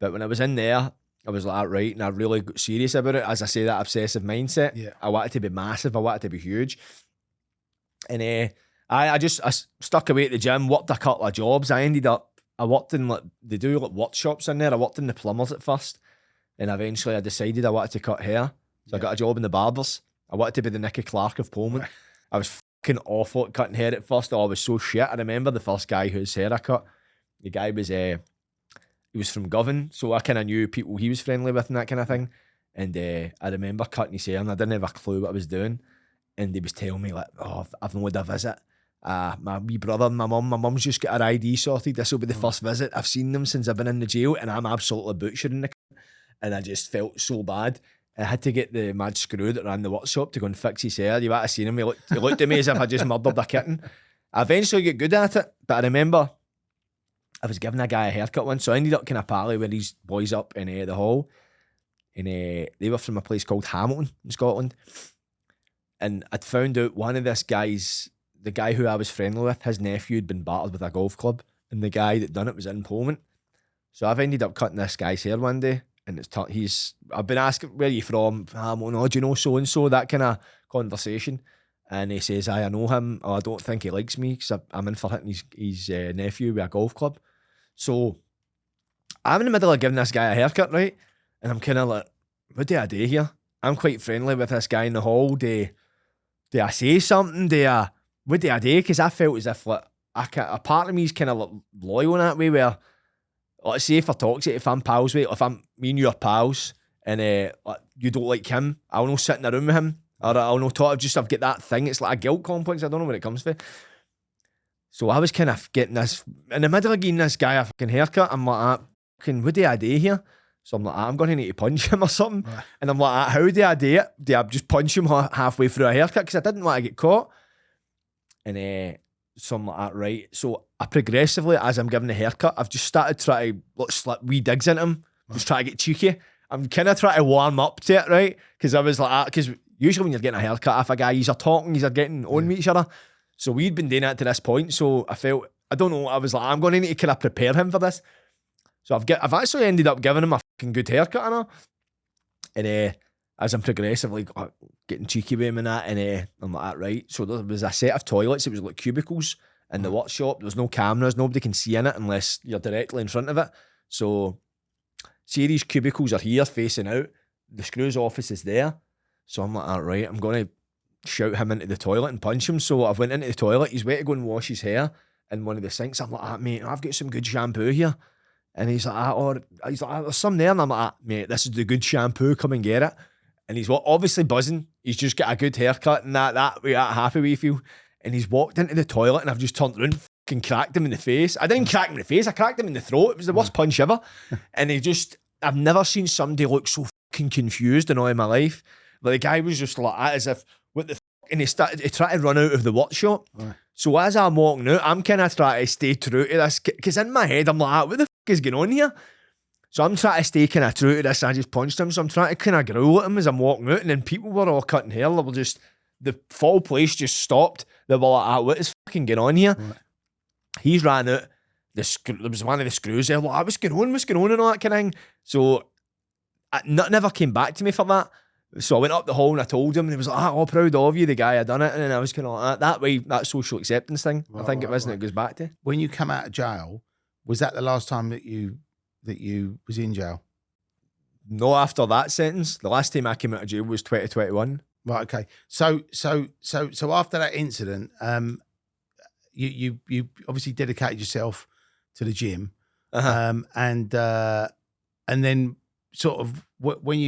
But when I was in there, I was like, right, and I really got serious about it. As I say, that obsessive mindset. Yeah. I wanted to be massive. I wanted to be huge. And I stuck away at the gym, worked a couple of jobs. I worked in they do workshops in there. I worked in the plumbers at first. And eventually I decided I wanted to cut hair. So I got a job in the barbers. I wanted to be the Nicky Clark of Pullman. I was fucking awful at cutting hair at first. Oh, I was so shit. I remember the first guy whose hair I cut. The guy was, he was from Govan. So I kind of knew people he was friendly with and that kind of thing. And I remember cutting his hair and I didn't have a clue what I was doing. And he was telling me like, oh, I've no had a visit. My wee brother and my mum's just got her ID sorted. This will be the first visit. I've seen them since I've been in the jail and I'm absolutely butchering the and I just felt so bad. I had to get the mad screw that ran the workshop to go and fix his hair. You might have seen him. He looked at me as if I just murdered a kitten. I eventually got good at it, but I remember I was giving a guy a haircut once, so I ended up kind of parley with these boys up in the hall, and they were from a place called Hamilton in Scotland, and I'd found out one of this guy's, the guy who I was friendly with, his nephew had been battered with a golf club, and the guy that done it was in Pullman. So I've ended up cutting this guy's hair one day, and I've been asking, where are you from? Hamilton, oh, do you know so-and-so? That kind of conversation. And he says, I know him. Oh, I don't think he likes me because I'm in for hitting his nephew with a golf club. So I'm in the middle of giving this guy a haircut, right? And I'm kind of like, what do I do here? I'm quite friendly with this guy in the hall. Do I say something? What do I do? Because I felt as if like, a part of me is kind of like loyal in that way where, let's say if I talk to you, if I'm pals with you, if me and you are pals and like, you don't like him, I'll not sit in a room with him. Or I'll not talk, I've got that thing, it's like a guilt complex, I don't know where it comes from. So I was kind of getting this, in the middle of giving this guy a fucking haircut, I'm like, what do I do here? So I'm like, I'm going to need to punch him or something. Right. And I'm like, how do I do it? Do I just punch him halfway through a haircut? Because I didn't want to get caught. And so I'm like, right. So I progressively, as I'm giving the haircut, I've just started trying to slip wee digs into him, just try to get cheeky. I'm kind of trying to warm up to it, right? Because I was like, because usually when you're getting a haircut off a guy, you're talking, you're getting on with each other. So we'd been doing that to this point. So I felt, I don't know, I was like, I'm going to need to kind of prepare him for this. So I've actually ended up giving him a fucking good haircut, you know? And as I'm progressively getting cheeky with him and that, and I'm like, right. So there was a set of toilets, it was like cubicles in the workshop. There's no cameras, nobody can see in it unless you're directly in front of it. So see, these cubicles are here facing out. The screw's office is there. So I'm like, all right, I'm going to shout him into the toilet and punch him. So I've went into the toilet. He's waiting to go and wash his hair in one of the sinks. I'm like, mate, I've got some good shampoo here. And he's like, there's some there. And I'm like, mate, this is the good shampoo. Come and get it. And he's obviously buzzing. He's just got a good haircut and that happy we feel. And he's walked into the toilet and I've just turned around and cracked him in the face. I didn't crack him in the face. I cracked him in the throat. It was the worst punch ever. And I've never seen somebody look so fucking confused in all of my life. Like the guy was just like that, as if, what the fuck? And he tried to run out of the workshop. Right. So as I'm walking out, I'm kind of trying to stay true to this, because in my head, I'm like, what the fuck is going on here? So I'm trying to stay kind of true to this. I just punched him. So I'm trying to kind of growl at him as I'm walking out. And then people were all cutting hair. They were just, the full place just stopped. They were like, what is fucking going on here? Right. He's ran out. There was one of the screws there. Like, what's going on and all that kind of thing. So nothing ever came back to me for that. So I went up the hall and I told him, and he was like, oh, proud of you, the guy had done it. And then I was kind of like, that way, that social acceptance thing, I think it was, and it goes back to. When you come out of jail, was that the last time that you was in jail? No, after that sentence. The last time I came out of jail was 2021. Right, okay. So after that incident, you obviously dedicated yourself to the gym. And then sort of when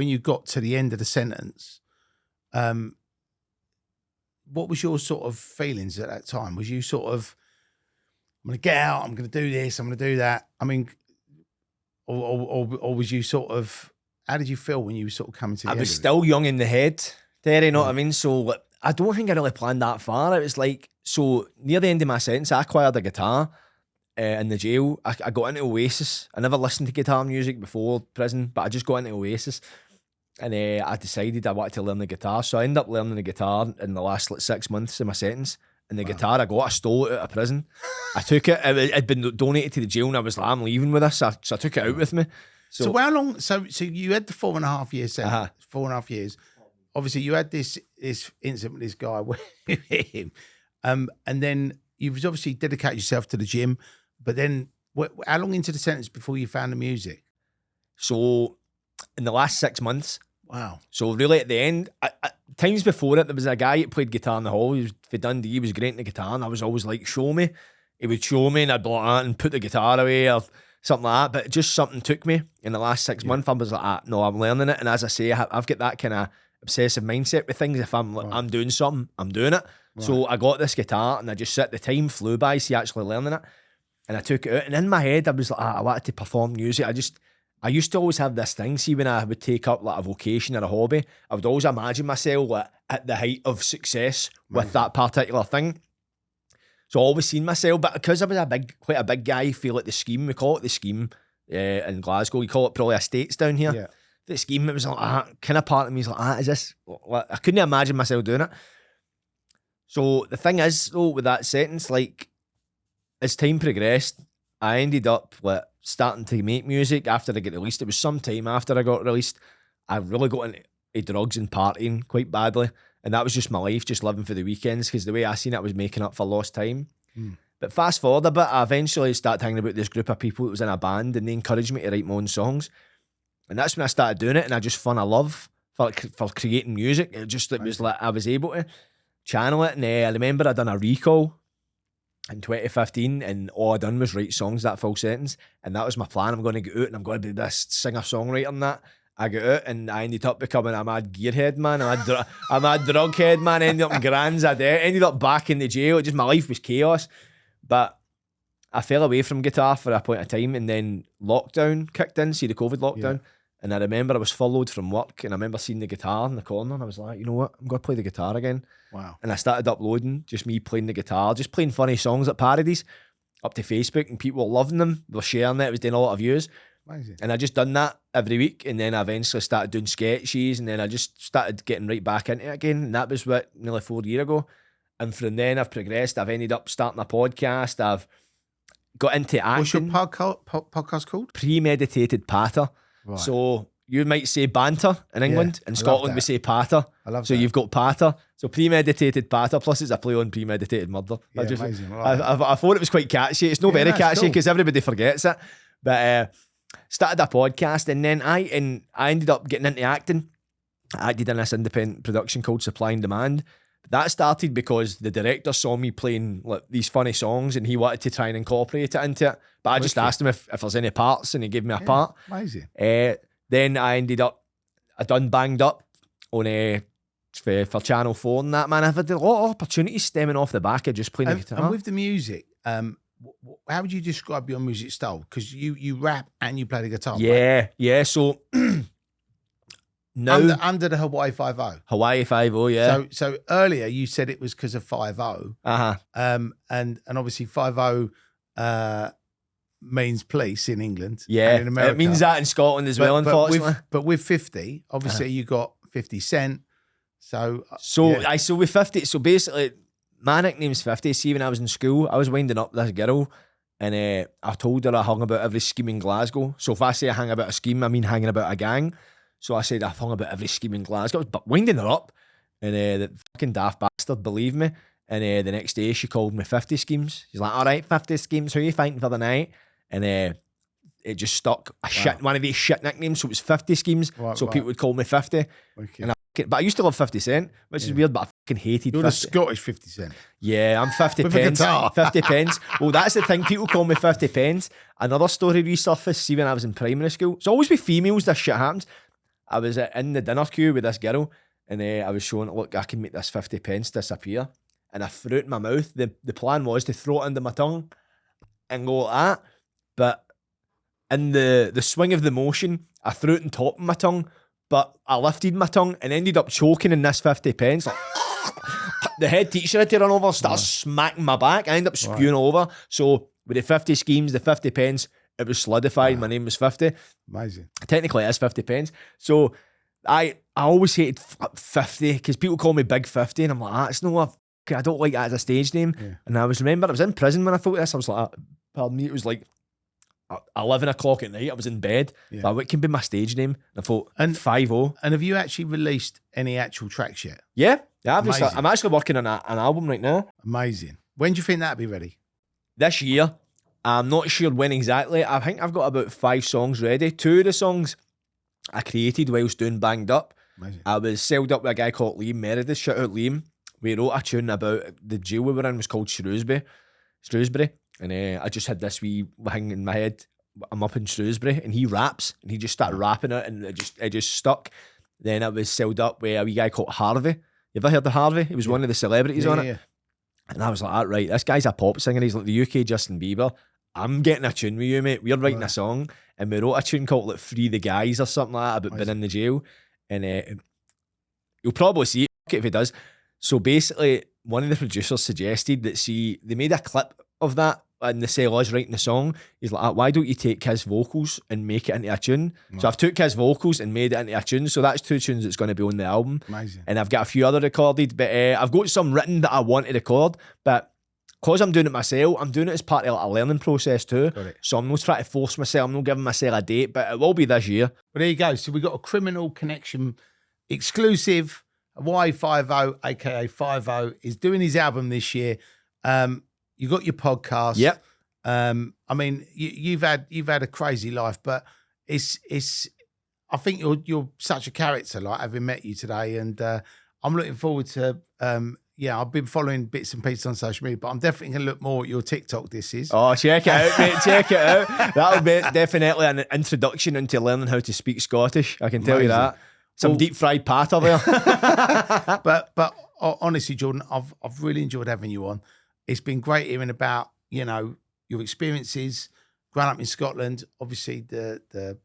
you got to the end of the sentence, what was your sort of feelings at that time? Was you sort of, I'm going to get out, I'm going to do this, I'm going to do that? I mean, or was you sort of, how did you feel when you were sort of coming to the end? I was still young in the head, Terry, you know what I mean? So I don't think I really planned that far. It was like, so near the end of my sentence, I acquired a guitar in the jail. I got into Oasis. I never listened to guitar music before prison, but I just got into Oasis. And I decided I wanted to learn the guitar. So I ended up learning the guitar in the last 6 months of my sentence. And the guitar I got, I stole it out of prison. I took it. It had been donated to the jail, and I was like, I'm leaving with this. So I took it out with me. So how long? So you had the 4.5 year sentence. 4.5 years. Obviously, you had this incident with this guy with him, and then you've obviously dedicated yourself to the gym. But then, how long into the sentence before you found the music? So, in the last 6 months. Wow. So really, at the end, times before it, there was a guy that played guitar in the hall. He was for Dundee. He was great in the guitar, and I was always like, "Show me." He would show me, and I'd be like that and put the guitar away or something like that. But just something took me in the last 6 months. I was like, no, I'm learning it. And as I say, I've got that kind of obsessive mindset with things. If I'm doing something, I'm doing it. Right. So I got this guitar, and I just the time flew by, see actually learning it. And I took it out, and in my head, I was like, I wanted to perform music. I used to always have this thing, see, when I would take up like a vocation or a hobby, I would always imagine myself like at the height of success with that particular thing. So I always seen myself, but because I was quite a big guy, feel like the Scheme, we call it the Scheme in Glasgow, you call it probably Estates down here. Yeah. The Scheme, it was like, kind of part of me is like, is this, I couldn't imagine myself doing it. So the thing is, though, with that sentence, like, as time progressed, I ended up starting to make music after I got released. It was some time after I got released. I really got into drugs and partying quite badly. And that was just my life, just living for the weekends, because the way I seen it, I was making up for lost time. But fast forward a bit, I eventually started hanging about this group of people that was in a band, and they encouraged me to write my own songs. And that's when I started doing it, and I just found a love for creating music. It was like I was able to channel it. And I remember I done a recall in 2015, and all I done was write songs that full sentence, and that was my plan. I'm going to get out and I'm going to be this singer-songwriter and that. I got out and I ended up becoming a mad gearhead, man. I'm a mad drug head, man. Ended up in Grands a day. Ended up back in the jail. Just my life was chaos. But I fell away from guitar for a point of time, and then lockdown kicked in, see the COVID lockdown. Yeah. And I remember I was furloughed from work, and I remember seeing the guitar in the corner, and I was like, you know what? I'm going to play the guitar again. Wow. And I started uploading just me playing the guitar, just playing funny songs at parodies up to Facebook, and people were loving them. They were sharing it. It was doing a lot of views. Amazing. And I just done that every week, and then I eventually started doing sketches, and then I just started getting right back into it again. And that was nearly 4 years ago. And from then I've progressed. I've ended up starting a podcast. I've got into acting. What's your podcast called? Premeditated Patter. Right. So you might say banter in England. In Scotland we say patter. I love so that. You've got patter. So premeditated patter, plus it's a play on premeditated murder. Yeah, amazing. I thought it was quite catchy. It's not very catchy because everybody forgets it. But started a podcast, and then I ended up getting into acting. I acted in this independent production called Supply and Demand. That started because the director saw me playing these funny songs, and he wanted to try and incorporate it into it. But I just asked him if there's any parts, and he gave me a part. Amazing. Then I done Banged Up on for Channel 4 and that, man. I've had a lot of opportunities stemming off the back of just playing the guitar. And with the music, how would you describe your music style? Because you rap and you play the guitar. Yeah, right? Yeah. So now under the Hawaii 5-0. Hawaii 5-0, yeah. So earlier you said it was because of 5-0. And obviously 5-0 means police in England. Yeah, and in America. it means that in Scotland as well, unfortunately. But with 50, obviously you got 50 Cent. So with 50, so basically my nickname's 50. See, when I was in school, I was winding up this girl, and I told her I hung about every scheme in Glasgow. So if I say I hang about a scheme, I mean hanging about a gang. So I said I hung about every scheme in Glasgow, but winding her up, and the fucking daft bastard believed me. And the next day she called me 50 schemes. She's like, all right, 50 schemes, who are you fighting for the night? And it just stuck. One of these shit nicknames, so it was 50 schemes. People would call me 50. Okay. But I used to love 50 Cent, which is weird, but I fucking hated 50. You're the Scottish 50 Cent. Yeah, I'm 50 With pence. a guitar. 50 pence. Well, that's the thing. People call me 50 pence. Another story resurfaced, see, when I was in primary school. It's always with females this shit happens. I was in the dinner queue with this girl, and I was showing, look, I can make this 50 pence disappear. And I threw it in my mouth. The plan was to throw it under my tongue and go like that. But in the swing of the motion, I threw it on top of my tongue, but I lifted my tongue and ended up choking in this 50 pence. Like, the head teacher had to run over, start smacking my back. I ended up spewing all over. So with the 50 schemes, the 50 pence, it was solidified. My name was 50. Amazing. Technically, it is 50 pence. So I always hated 50 because people call me Big 50, and I'm like, it's no, I don't like that as a stage name. Yeah. And I was in prison when I thought this. I was like, pardon me, it was like 11 o'clock at night. I was in bed. Yeah. Like, what can be my stage name? And I thought, 5-0. And have you actually released any actual tracks yet? Yeah. I'm actually working on an album right now. Amazing. When do you think that'll be ready? This year. I'm not sure when exactly. I think I've got about 5 songs ready. 2 of the songs I created whilst doing Banged Up. Amazing. I was sailed up with a guy called Liam Meredith. Shout out Liam. We wrote a tune about the jail we were in, was called Shrewsbury. And I just had this wee thing in my head. I'm up in Shrewsbury, and he raps, and he just started rapping it, and it just stuck. Then I was sailed up with a wee guy called Harvey. You ever heard of Harvey? He was one of the celebrities on it. Yeah. And I was like, right, this guy's a pop singer. He's like the UK Justin Bieber. I'm getting a tune with you, mate. We're writing a song, and we wrote a tune called like Free the Guys or something like that about being in the jail. And you'll probably see it if he does. So basically, one of the producers suggested that they made a clip of that, and they say, us writing the song. He's like, why don't you take his vocals and make it into a tune? Right. So I've took his vocals and made it into a tune. So that's 2 tunes that's going to be on the album. Amazing. And I've got a few other recorded, but I've got some written that I want to record. But because I'm doing it myself, I'm doing it as part of a learning process too. So I'm not trying to force myself. I'm not giving myself a date, but it will be this year. Well, there you go. So we got a Criminal Connection exclusive. Y50, aka 50, is doing his album this year. You got your podcast. Yep. I mean, you've had a crazy life, but it's. I think you're such a character. Like, having met you today, and I'm looking forward to. I've been following bits and pieces on social media, but I'm definitely going to look more at your TikTok. This is. Oh, check it out, mate. Check it out. That'll be definitely an introduction into learning how to speak Scottish. I can tell you that. Some deep fried patter there. but honestly, Jordan, I've really enjoyed having you on. It's been great hearing about, your experiences growing up in Scotland. Obviously, the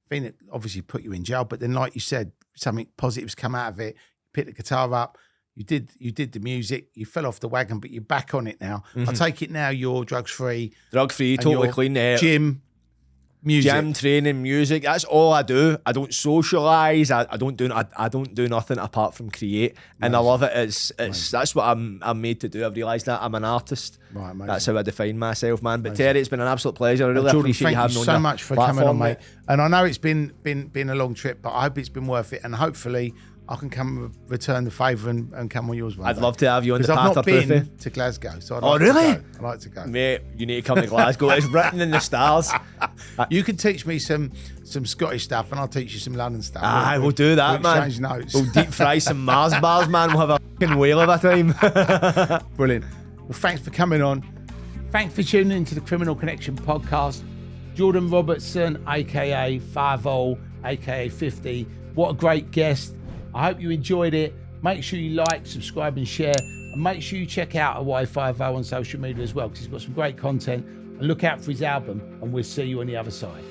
thing that obviously put you in jail, but then, like you said, something positive's come out of it. You picked the guitar up. You did the music. You fell off the wagon, but you're back on it now. I take it now you're drug-free. Drug-free, totally clean. Gym. Music. Gym training, music. That's all I do. I don't socialise. I don't do nothing apart from create, and I love it. It's that's what I'm made to do. I've realised that I'm an artist. Right, that's how I define myself, man. But Terry, it's been an absolute pleasure. I really Jordan, appreciate you having me on so much for coming on, mate. And I know it's been a long trip, but I hope it's been worth it. And hopefully, I can come return the favour and come on yours one I'd day. love to have you on the Pater I've not been Buffy. To Glasgow, so I'd like to go. Mate, you need to come to Glasgow. It's written in the stars. You can teach me some Scottish stuff, and I'll teach you some London stuff. We'll do that, man. Exchange notes. We'll deep fry some Mars bars, man. We'll have a fucking whale of a time. Brilliant. Well, thanks for coming on. Thanks for tuning into the Criminal Connection podcast. Jordan Robertson, aka 50, aka 50. What a great guest. I hope you enjoyed it. Make sure you like, subscribe and share. And make sure you check out Y50 on social media as well, because he's got some great content. And look out for his album, and we'll see you on the other side.